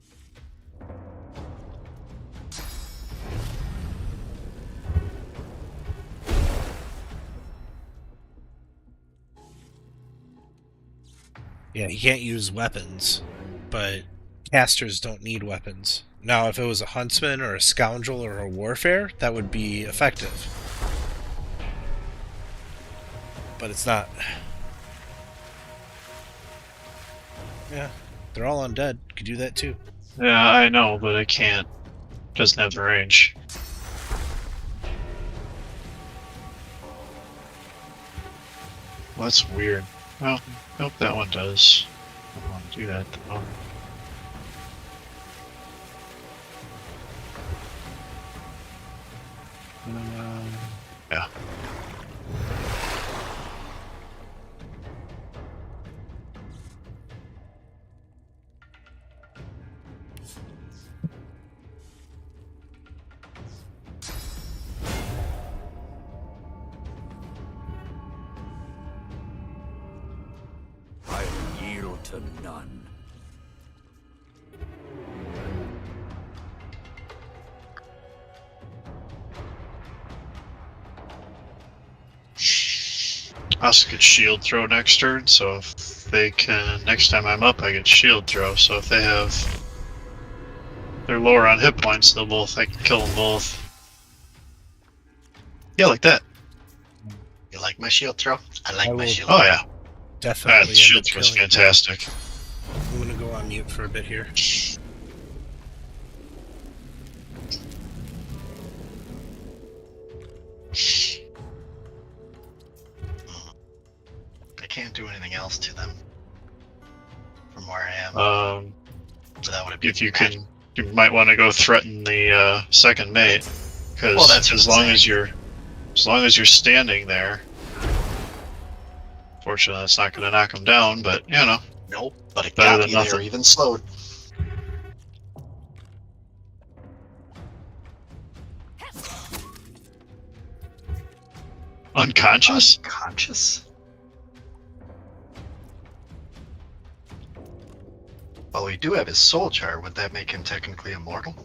Yeah, he can't use weapons, but casters don't need weapons. Now, if it was a huntsman or a scoundrel or a warfare, that would be effective. But it's not. Yeah, they're all undead. Could do that too. Yeah, I know, but I can't. Doesn't have the range. Well, that's weird. Well, nope, that one does. I don't want to do that though. Yeah. I'll yield to none. I also get shield throw next turn, so if they can, next time I'm up, I get shield throw. So if they have, they're lower on hit points, they'll both, I can kill them both. Yeah, like that. You like my shield throw? I like I my will- shield Oh throw. yeah, Definitely. that shield end up throw is killing him. fantastic. I'm gonna go on mute for a bit here. I can't do anything else to them from where I am. So that would be If you can, you might want to go threaten the second mate, because Well, that's as what I'm long as saying. you're standing there. Fortunately, that's not going to knock him down, but you know. Nope, but it Better got than me there nothing. even slowed. Unconscious? Unconscious? Well, we do have his soul jar. Would that make him technically immortal?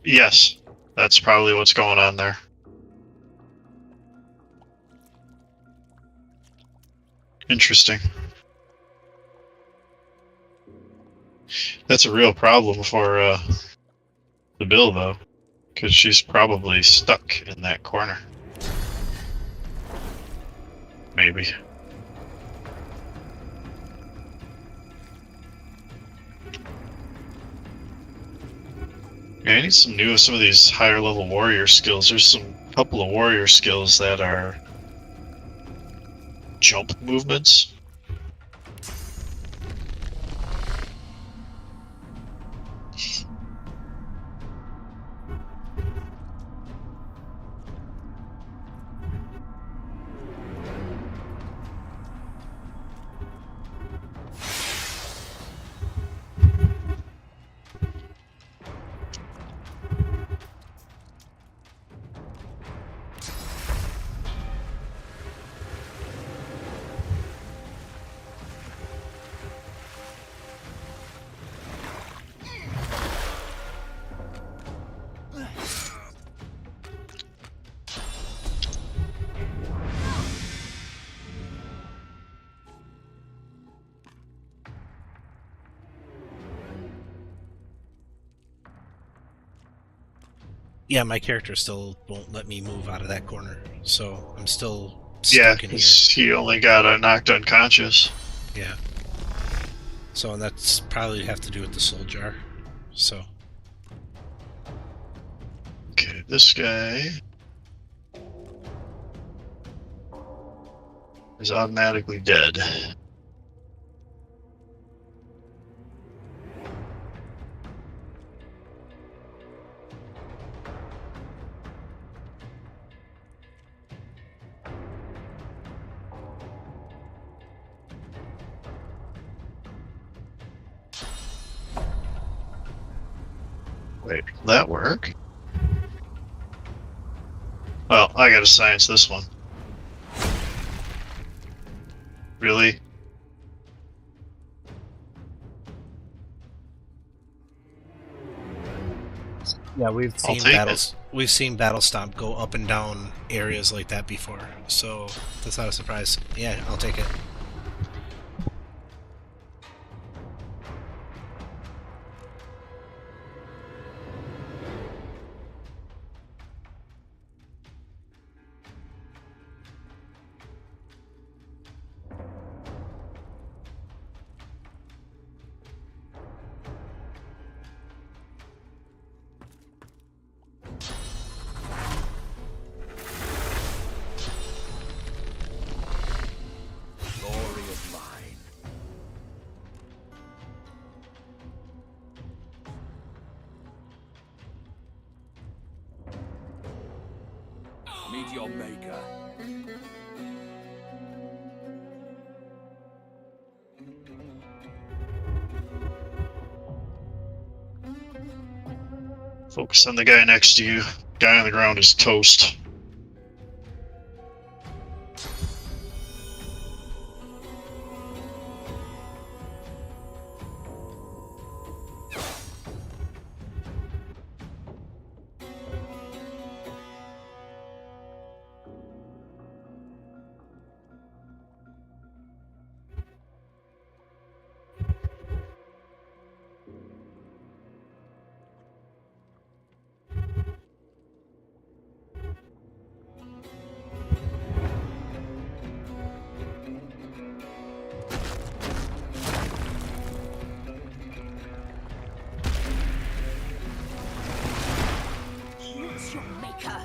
Yes, that's probably what's going on there. Interesting. That's a real problem for the Bill, though, because she's probably stuck in that corner. Maybe. Yeah, I need some of these higher level warrior skills. There's some couple of warrior skills that are jump movements. Yeah, my character still won't let me move out of that corner, so I'm still Yeah, stuck in here. because he only got knocked unconscious. Yeah. So, and that's probably have to do with the soul jar. So, Okay, this guy is automatically dead. Wait, will that work? Well, I gotta science this one. Really? yeah, we've I'll seen take battles. We've seen Battle Stomp go up and down areas like that before, so that's not a surprise. Yeah, I'll take it. Glory is mine. Meet your maker. Focus on the guy next to you. Guy on the ground is toast. Use your maker.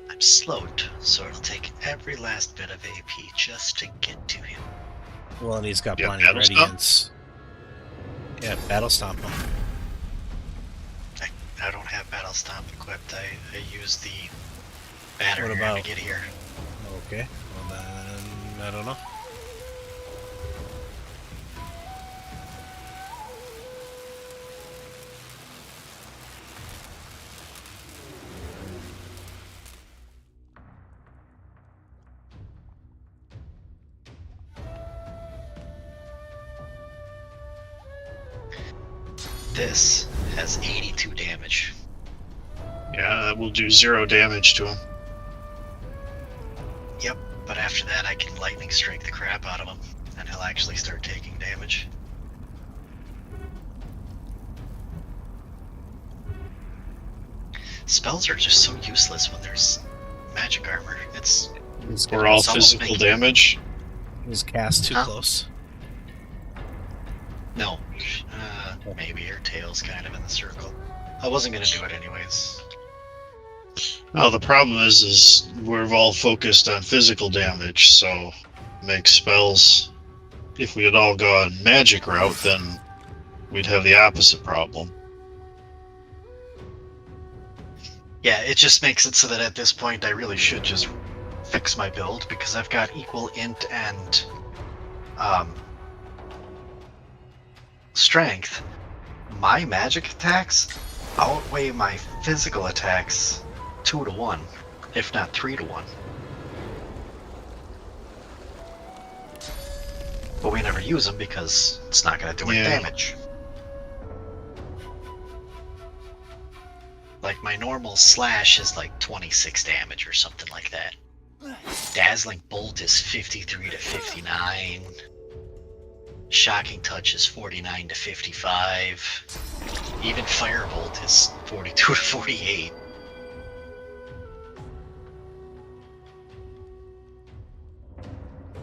I'm slowed, so it'll take every last bit of AP just to get to him. Well, and he's got Yeah, blinding Battle Stomp? radiance. Yeah, Battle Stomp him. I don't have Battle Stomp equipped. I use the battery What about- to get here. Okay. Well then, I don't know. This has 82 damage. Yeah, that will do 0 damage to him. Yep, but after that I can lightning strike the crap out of him, and he'll actually start taking damage. Spells are just so useless when there's magic armor. It's We're all It's almost physical making- damage. Is cast too Huh? close? no, maybe your tail's kind of in the circle. I wasn't gonna do it anyways. Oh, the problem is we're all focused on physical damage, so make spells. If we had all gone magic route, then we'd have the opposite problem. Yeah, it just makes it so that at this point I really should just fix my build because I've got equal int and strength. My magic attacks outweigh my physical attacks 2 to 1, if not 3 to 1. But we never use them because it's not going to do any Yeah. damage. Like my normal slash is like 26 damage or something like that. Dazzling Bolt is 53 to 59. Shocking Touch is 49 to 55. Even Firebolt is 42 to 48.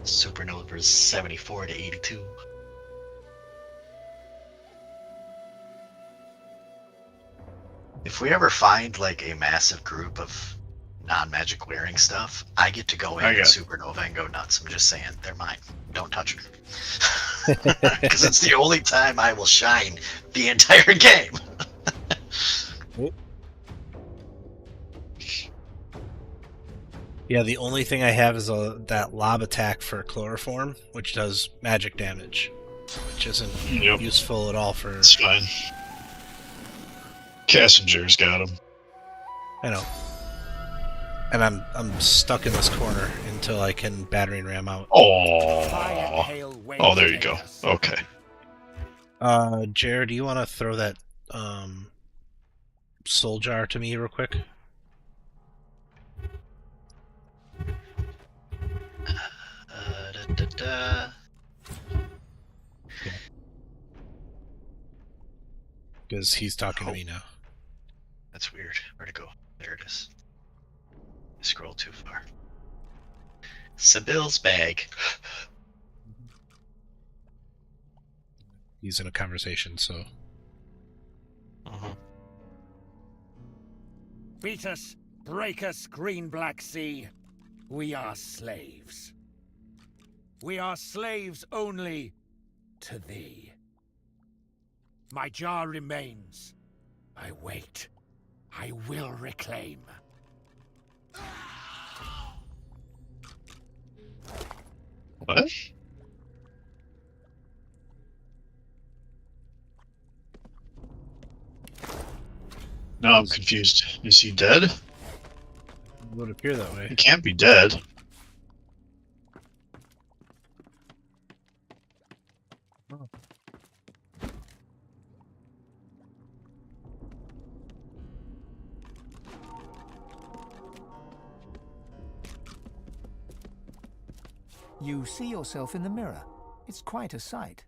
Supernova is 74 to 82. If we ever find like a massive group of non-magic wearing stuff, I get to go in and Supernova and go nuts. I'm just saying, they're mine. Don't touch them. Because it's the only time I will shine the entire game. Yeah, the only thing I have is that lob attack for chloroform, which does magic damage, which isn't useful at all for. It's fine. Cassinger's got him. I know. And I'm stuck in this corner until I can battering ram out. Oh, there you go. Okay. Jared, do you want to throw that soul jar to me real quick? Because he's talking to me now. That's weird. Where'd it go? There it is. I scrolled too far. Sibyl's bag. He's in a conversation, so. Beat us, break us, green black sea. We are slaves. We are slaves only to thee. My jar remains. I wait. I will reclaim. What? No, I'm confused. Is he dead? It would appear that way. He can't be dead. You see yourself in the mirror. It's quite a sight.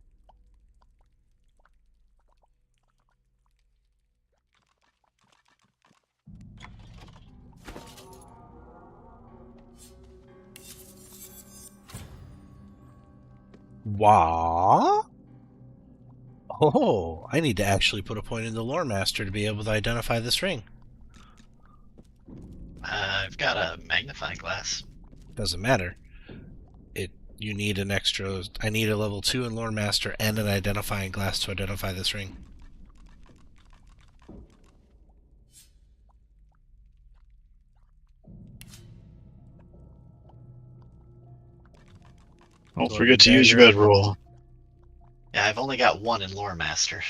What? Oh, I need to actually put a point in the lore master to be able to identify this ring. I've got a magnifying glass. Doesn't matter. You need an extra. I need a level 2 in lore master and an identifying glass to identify this ring. Don't forget to use your bedroll. Yeah, I've only got one in lore master.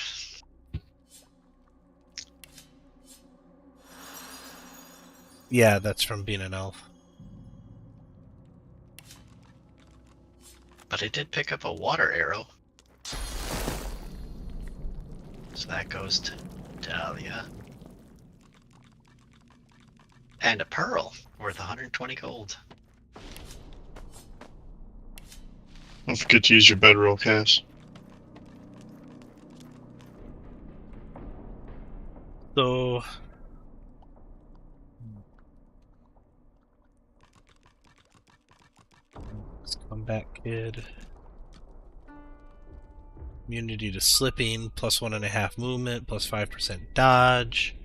Yeah, that's from being an elf. But I did pick up a water arrow. So that goes to Dahlia. And a pearl worth 120 gold. Don't forget to use your bedroll, Cass. So... Combat Kid. Immunity to slipping, plus 1.5 movement, plus 5% dodge.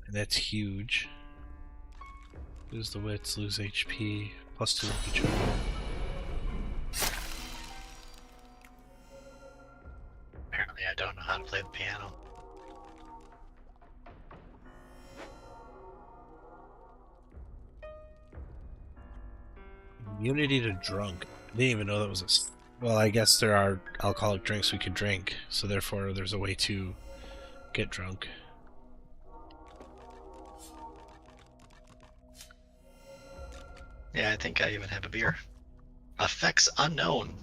And that's huge. Lose the wits, lose HP, plus 2 each other. Apparently I don't know how to play the piano. Immunity to drunk. I didn't even know that was a... Well, I guess there are alcoholic drinks we could drink, so therefore there's a way to get drunk. Yeah, I think I even have a beer. Effects unknown.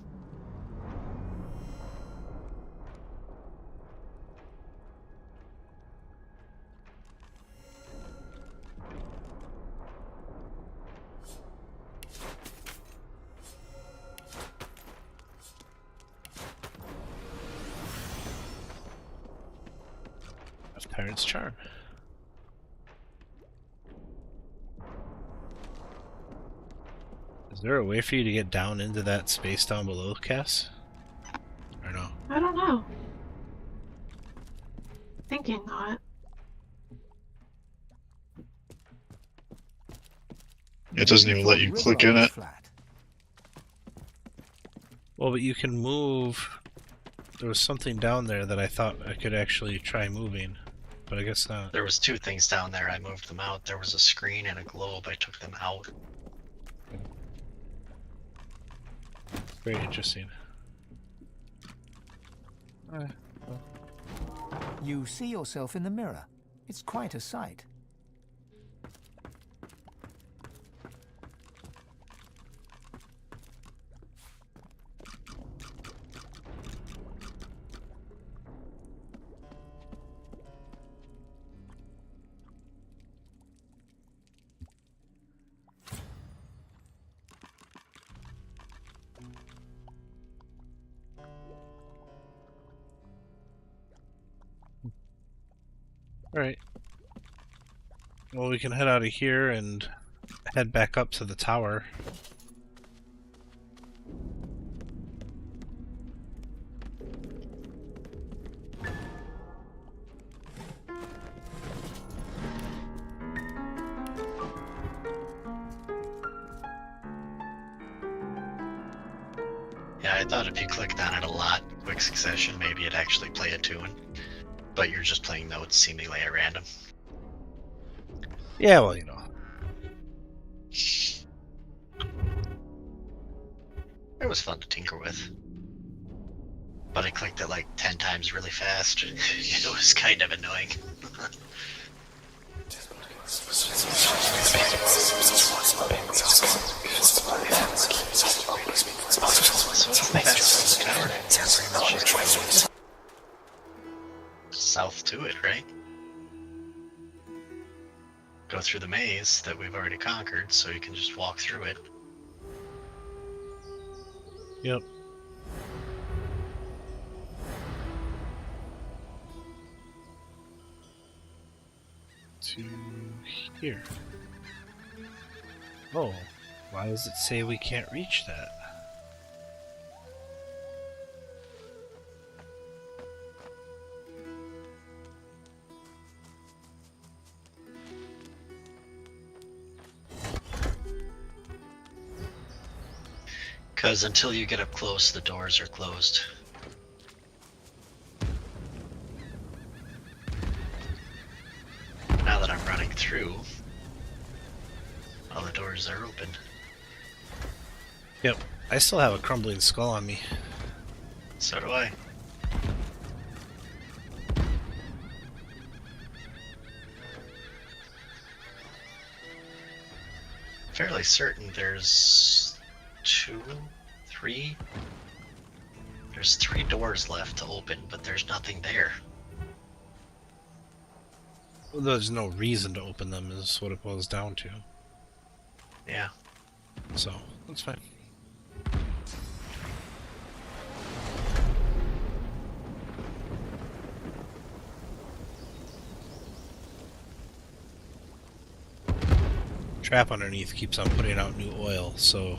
Tyrant's Charm. Is there a way for you to get down into that space down below, Cass? Or no? I don't know. Thinking not. It doesn't even let you click in it. Well, but you can move... There was something down there that I thought I could actually try moving, but I guess not. There was 2 things down there. I moved them out. There was a screen and a globe. I took them out. Very interesting. You see yourself in the mirror. It's quite a sight. Alright. Well, we can head out of here and head back up to the tower. Yeah, I thought if you clicked on it a lot, quick succession, maybe it'd actually play a tune. But you're just playing notes seemingly at random. Yeah, well, you know. It was fun to tinker with. But I clicked it like 10 times really fast. It was kind of annoying. South to it, right? Go through the maze that we've already conquered, so you can just walk through it. Yep. To here. Oh, why does it say we can't reach that? Because until you get up close, the doors are closed. Now that I'm running through, all the doors are open. Yep. I still have a crumbling skull on me. So do I. Fairly certain there's 2, 3. There's 3 doors left to open, but there's nothing there. Well, there's no reason to open them, is what it boils down to. Yeah. So, that's fine. trap underneath keeps on putting out new oil, so...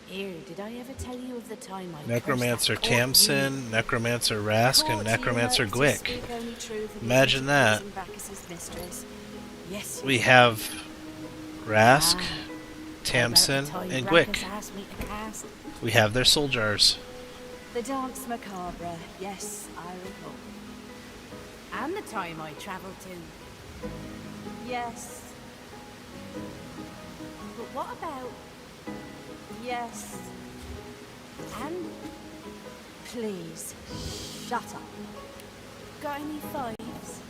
Here, did I ever tell you of the time I Necromancer cursed that court Tamsin, Necromancer Rask, and Court Necromancer you to Gwick. speak only truth and Imagine that. poison Bacchus's mistress. Yes, We you have Rask, Ah, how about Tamsin, the time and Bacchus Gwick. asked me to cast We have their soul jars. the dance macabre. Yes, I recall. And the time I travelled to. Yes. But what about? Yes. And please shut up. Got any fives?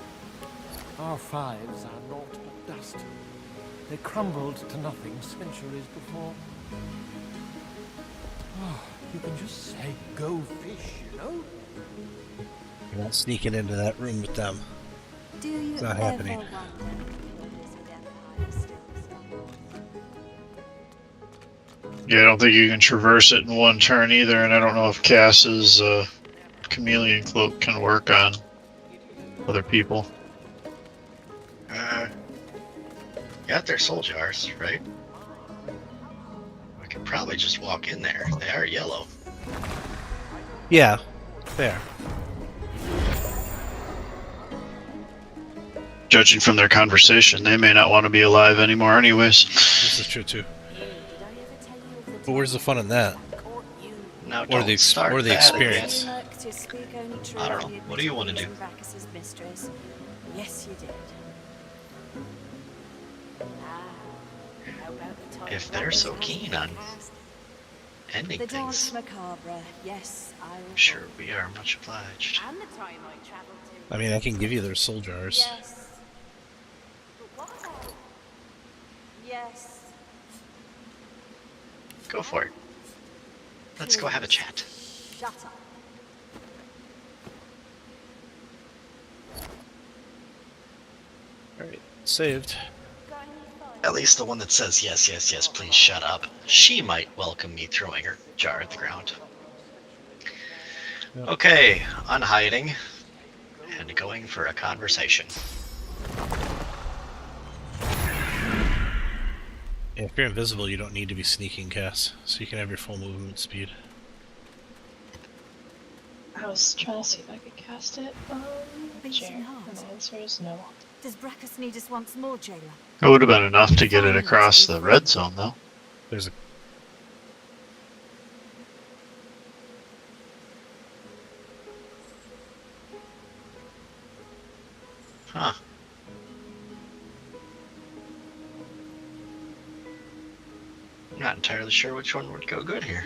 Our fives are naught but dust. They crumbled to nothing centuries before. Oh, you can just say go fish, you know? You're not sneaking into that room with them. Do you It's not ever happening. wonder if the Wizard Empire still stands? Yeah, I don't think you can traverse it in one turn either, and I don't know if Cass's chameleon cloak can work on other people. Got their soul jars, right? We could probably just walk in there. They are yellow. Yeah, fair. Judging from their conversation, they may not want to be alive anymore anyways. This is true too. But where's the fun in that? Now Or don't the start or the that experience. again. I don't know. What do you want to do? Yes, you did. If they're so keen on ending The dance things, macabre. Yes, I I'm sure we are much obliged. And the time I travelled to. I mean, I can give you their soul jars. Yes. But what about? Yes. Go for it. Let's go have a chat. Shut up. Alright, saved. Got any fives? At least the one that says yes, yes, yes, please shut up. She might welcome me throwing her jar at the ground. Yep. Okay, unhiding and going for a conversation. Yeah, if you're invisible, you don't need to be sneaking, Cass, so you can have your full movement speed. I was trying to see if I could cast it on Beating Jer, heart. and the answer is no. Does Bracchus need us once more, jailer? It would have been enough to get it across the red zone, though. There's a... Huh. I'm not entirely sure which one would go good here.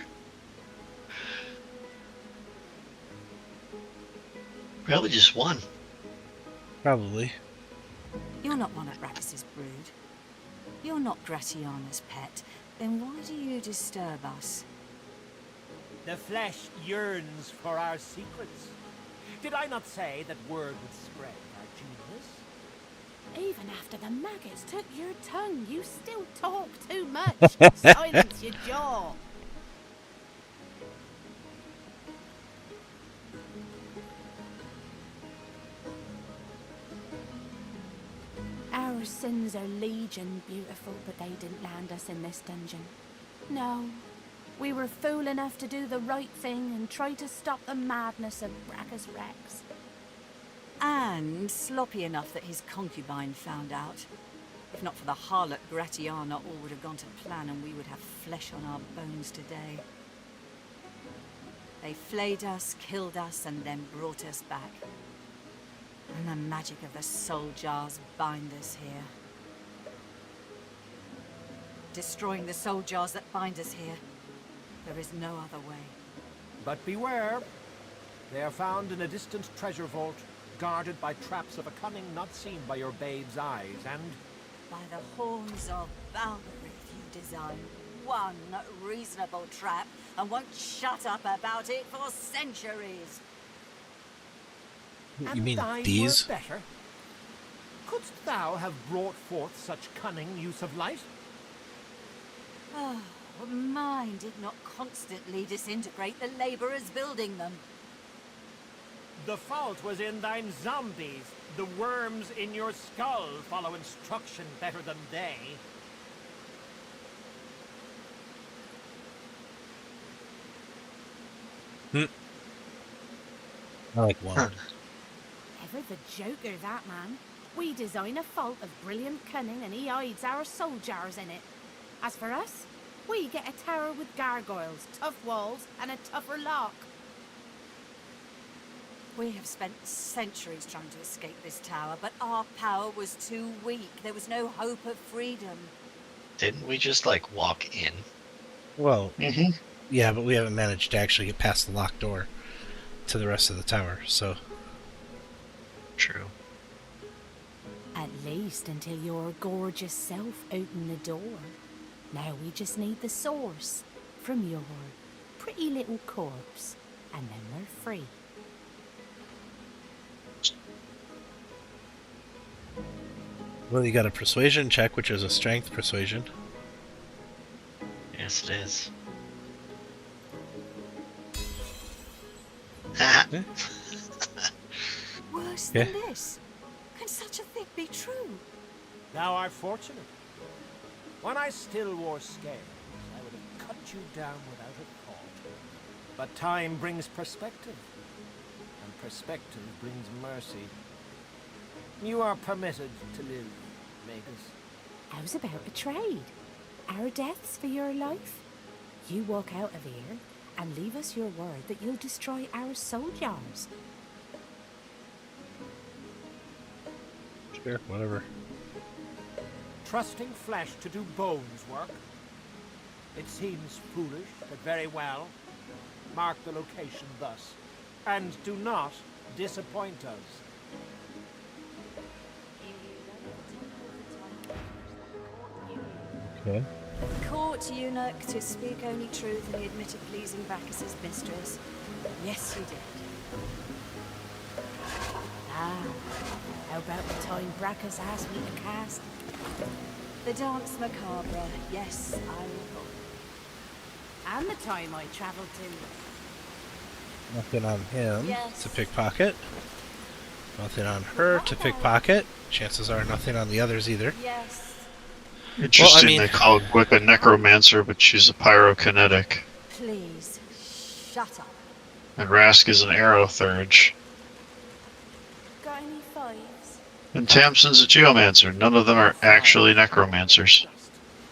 Probably just one. Probably. You're not one of Brachus's brood. You're not Gratiana's pet. Then why do you disturb us? The flesh yearns for our secrets. Did I not say that word would spread our genius? Even after the maggots took your tongue, you still talk too much. Silence your jaw. Our sins are legion, beautiful, but they didn't land us in this dungeon. No, we were fool enough to do the right thing and try to stop the madness of Brachus Rex. And sloppy enough that his concubine found out. If not for the harlot Gratiana, all would have gone to plan and we would have flesh on our bones today. They flayed us, killed us, and then brought us back. And the magic of the soul jars bind us here. Destroying the soul jars that bind us here. There is no other way. But beware. They are found in a distant treasure vault, guarded by traps of a cunning not seen by your babe's eyes, and... By the horns of Valkyrie, if you design one reasonable trap and won't shut up about it for centuries. You mean these? Better? Couldst thou have brought forth such cunning use of light? Oh, mine did not constantly disintegrate the laborers building them. The fault was in thine zombies. The worms in your skull follow instruction better than they. I like one. Ever the joker, that man. We design a fault of brilliant cunning and he hides our soul jars in it. As for us, we get a tower with gargoyles, tough walls, and a tougher lock. We have spent centuries trying to escape this tower, but our power was too weak. There was no hope of freedom. Didn't we just, like, walk in? Well, Mm-hmm. yeah, but we haven't managed to actually get past the locked door to the rest of the tower, so... True. At least until your gorgeous self opened the door. Now we just need the source from your pretty little corpse, and then we're free. Well, you got a persuasion check, which is a strength persuasion. Yes, it is. Worse Yeah. than this? Can such a thing be true? Thou art fortunate. When I still wore scales, I would have cut you down without a thought. But time brings perspective, and perspective brings mercy. You are permitted to live, Magus. How's about a trade? Our deaths for your life? You walk out of here and leave us your word that you'll destroy our soul jars. Sure, whatever. Trusting flesh to do bones work? It seems foolish, but very well. Mark the location thus, and do not disappoint us. Okay. Court eunuch to speak only truth, and he admitted pleasing Bacchus's mistress. Yes, you did. Ah, how about the time Bracchus asked me to cast? The dance macabre. Yes, I recall. And the time I travelled to... Nothing on him Yes. to pickpocket. Nothing on her to pickpocket. Chances are nothing on the others either. Yes. Interesting, mean- they call Gwick a necromancer, but she's a pyrokinetic. Please, shut up. And Rask is an aerothurge. Got any fives? And Tamsin's a geomancer. None of them are actually necromancers.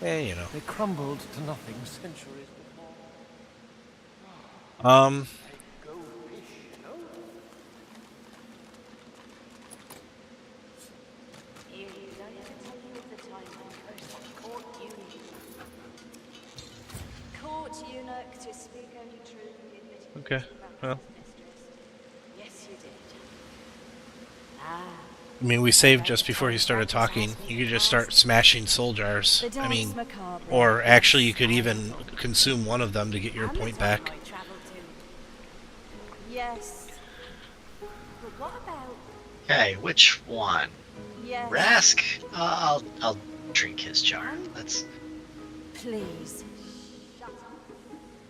Eh, you know. They crumbled to nothing centuries before. Um, Go fish, no? Here you go, I can tell you of the time I cursed court eunuch. Court eunuch to speak only truth, and he admitted Okay, pleasing Bacchus's well. mistress. Yes, you did. Ah, I mean, we saved just before he started talking. You could just start smashing soul jars. The dance I mean, macabre. or actually you could even consume one of them to get your and the point time back. I travelled to. Yes. But what about... Okay, which one? Yes. Rask? I'll drink his jar. That's Please. Shut up.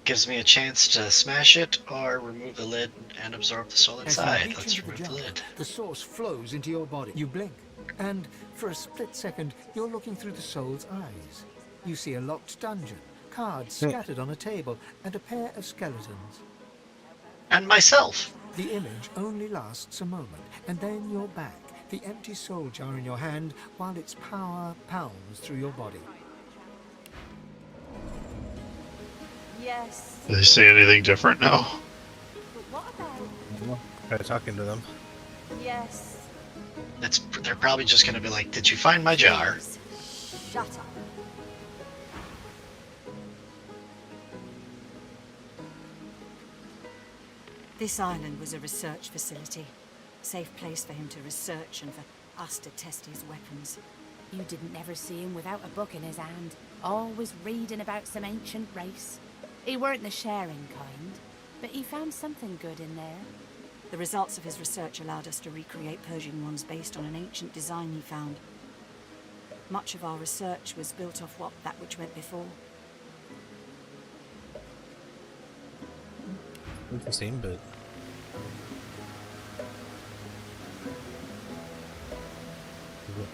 gives me a chance to smash it or remove the lid and absorb the soul As you inside. reach Let's into the remove the jar, lid. the source flows into your body. You blink, and for a split second, you're looking through the soul's eyes. You see a locked dungeon, cards scattered on a table, and a pair of skeletons. And myself. The image only lasts a moment, and then you're back, the empty soul jar in your hand, while its power pounds through your body. Yes. Do they say anything different now? But what about... Try talking to them. Yes. They're probably just gonna be like, "Did you find my jar?" Please. Shut up. This island was a research facility. Safe place for him to research and for us to test his weapons. You didn't never see him without a book in his hand, always reading about some ancient race. He weren't the sharing kind, but he found something good in there. The results of his research allowed us to recreate Persian ones based on an ancient design he found. Much of our research was built off that which went before. Interesting, but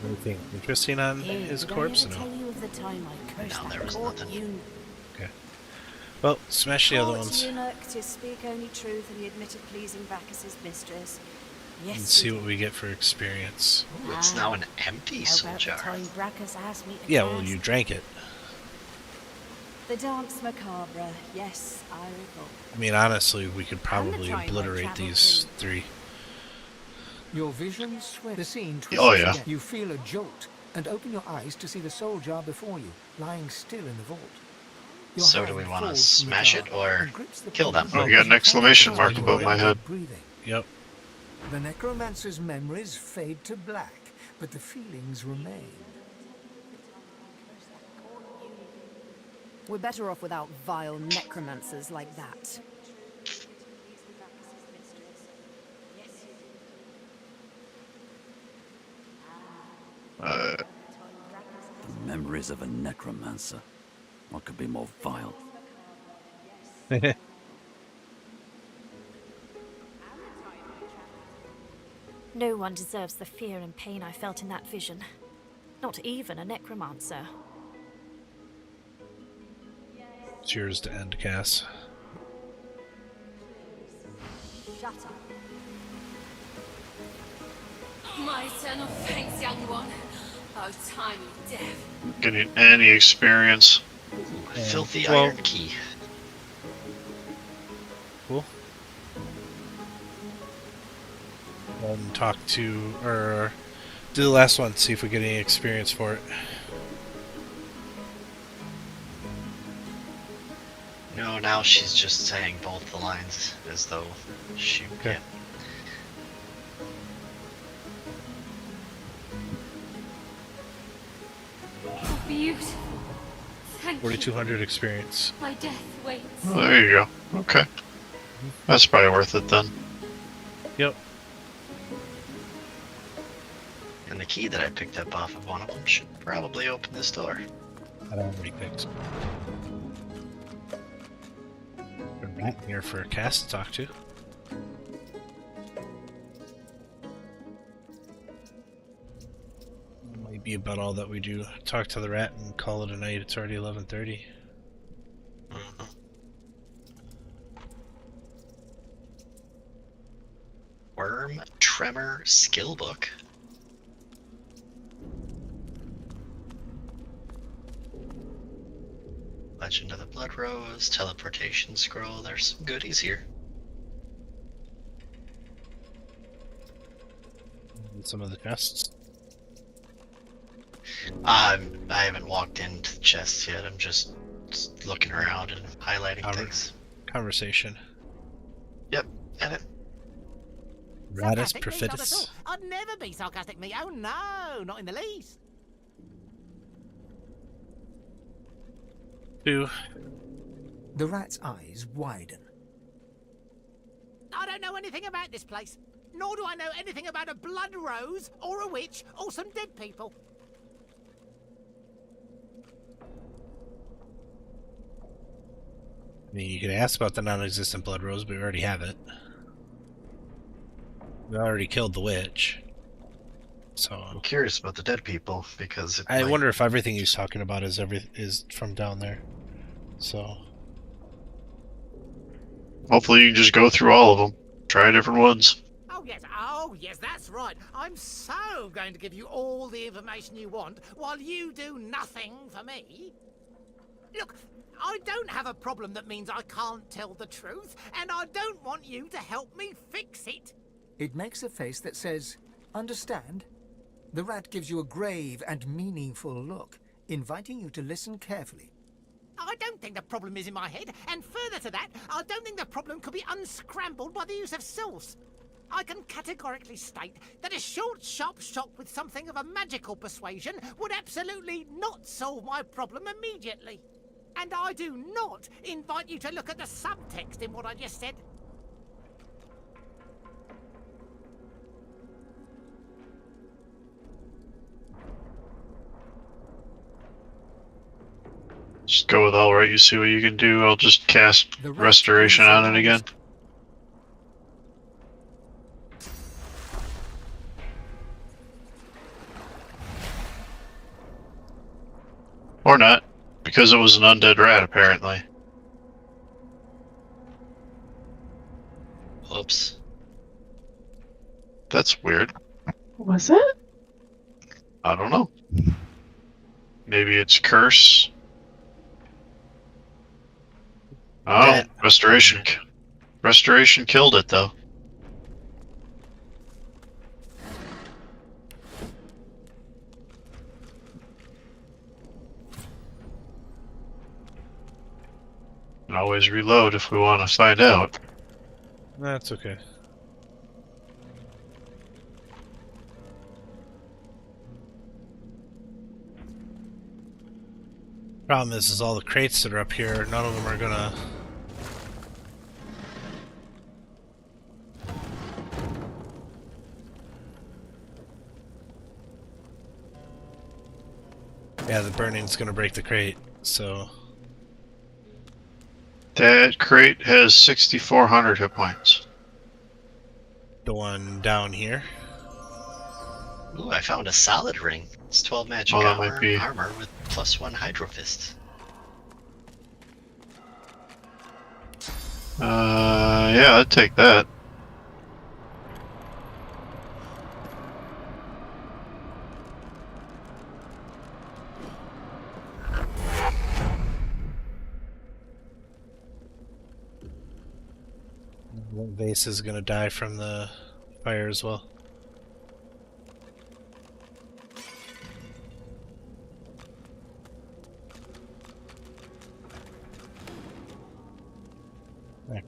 anything interesting on his Did corpse? I ever No. tell you of the time I cursed No, that there was court nothing. eunuch? Okay. Well, smash the other Court ones eunuch to speak only truth, and he admitted pleasing Bacchus's mistress. Yes, and see he what did. we get for experience. Ooh, it's now an empty How soul about the jar. time Brachus asked me to Yeah, well, cast? you drank it. The dance macabre. Yes, I recall. I mean, honestly, we could And the probably time I obliterate travelled these through. 3. Your vision swift. The scene twists Oh, yeah. again. You feel a jolt and open your eyes to see the soul jar before you, lying still in the vault. Your So do hand we want to falls from the smash jar it or and grips the kill them? pole Oh, you got as an you exclamation try to mark above my regulate head. breathing. Yep. The necromancer's memories fade to black, but the feelings remain. We're better off without vile necromancers like that. Uh, The memories of a necromancer. What could be more vile? No one deserves the fear and pain I felt in that vision. Not even a necromancer. It's yours to end, Cass. Shut up. My eternal thanks, young one. Oh, tiny death. getting any experience. Filthy well- iron key. Cool. Talk to, or do the last one, see if we get any experience for it. No, now she's just saying both the lines as though she Okay. Oh, beautiful. Thank 4,200 experience. you. My death waits. Oh, there you go. Okay. That's probably worth it then. Yep. And the key that I picked up off of one of them should probably open this door. I already picked. Got a rat here for Cass to talk to. Might be about all that we do. Talk to the rat and call it a night. It's already 11:30. Mhm. Worm Tremor Skill Book. Legend of the Blood Rose, Teleportation Scroll. There's some goodies here. And some of the chests. I haven't walked into the chests yet. I'm just looking around and highlighting things. Conversation. Yep, and it. Ratus Perfidus. I'd never be sarcastic, me. Oh no, not in the least. 2. The rat's eyes widen. I don't know anything about this place. Nor do I know anything about a blood rose, or a witch, or some dead people. I mean, you could ask about the non-existent blood rose, but we already have it. We already killed the witch. So I'm curious about the dead people because it I might- wonder if everything he's talking about is from down there. So Hopefully you can just go through all of them. Try different ones. Oh yes, that's right. I'm so going to give you all the information you want, while you do nothing for me. Look, I don't have a problem that means I can't tell the truth, and I don't want you to help me fix it. It makes a face that says, "Understand?" The rat gives you a grave and meaningful look, inviting you to listen carefully. I don't think the problem is in my head, and further to that, I don't think the problem could be unscrambled by the use of source. I can categorically state that a short, sharp shock with something of a magical persuasion would absolutely not solve my problem immediately. And I do not invite you to look at the subtext in what I just said. Just go with all right. You see what you can do. I'll just cast The rest restoration is on it yours. again. Or not, because it was an undead rat, apparently. Whoops. That's weird. Was it? I don't know. Maybe it's curse. Oh, That- restoration. Restoration killed it, though. Can always reload if we want to find out. That's okay. Problem is all the crates that are up here, none of them are gonna... Yeah, the burning's gonna break the crate, so... That crate has 6,400 hit points. The one down here. Ooh, I found a solid ring. It's 12 magic that might be- armor with +1 Hydro Fist. Yeah, I'd take that. That vase is gonna die from the fire as well. There.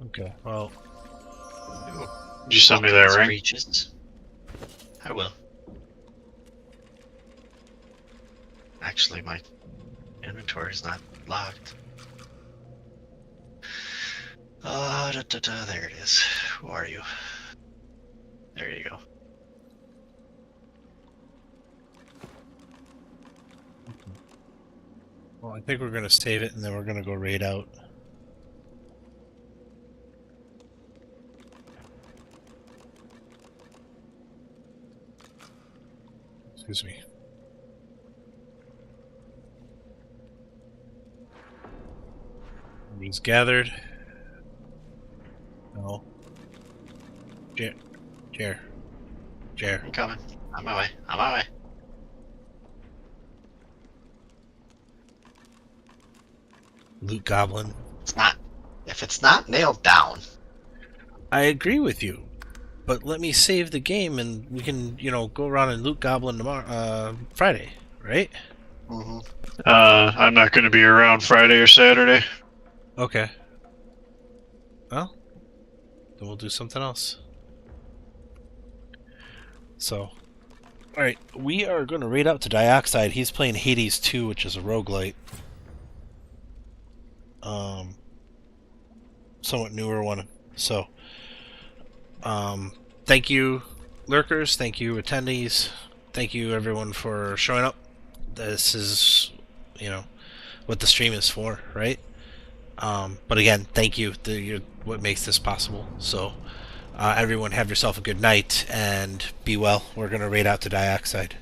Okay, well... Did you send me that ring? Reaches. I will. Actually, my inventory is not locked. There it is. Who are you? There you go. Well, I think we're gonna save it and then we're gonna go raid out. Excuse me. He's gathered. No. Jer. I'm coming. On my way. On my way. Loot Goblin. It's not. If it's not nailed down. I agree with you, but let me save the game and we can, you know, go around and loot Goblin tomorrow, Friday, right? Mm-hmm. I'm not going to be around Friday or Saturday. Okay. Well, then we'll do something else. So, alright, we are going to raid out to Dioxide. He's playing Hades 2, which is a roguelite. Somewhat newer one. So, thank you, lurkers. Thank you, attendees. Thank you, everyone, for showing up. This is, you know, what the stream is for, right? But again, thank you. You're what makes this possible. So, everyone have yourself a good night and be well. We're going to raid out to Dioxide.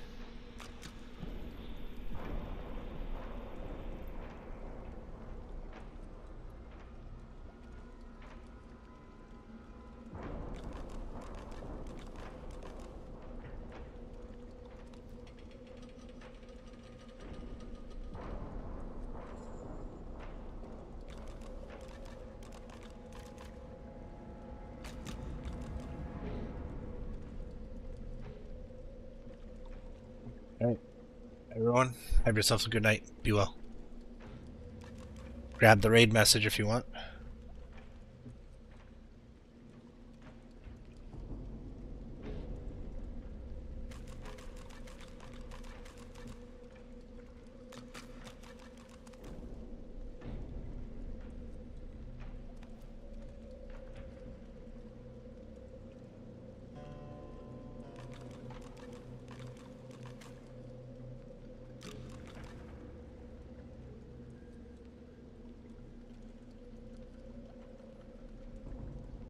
Alright. Everyone, have yourselves a good night. Be well. Grab the raid message if you want.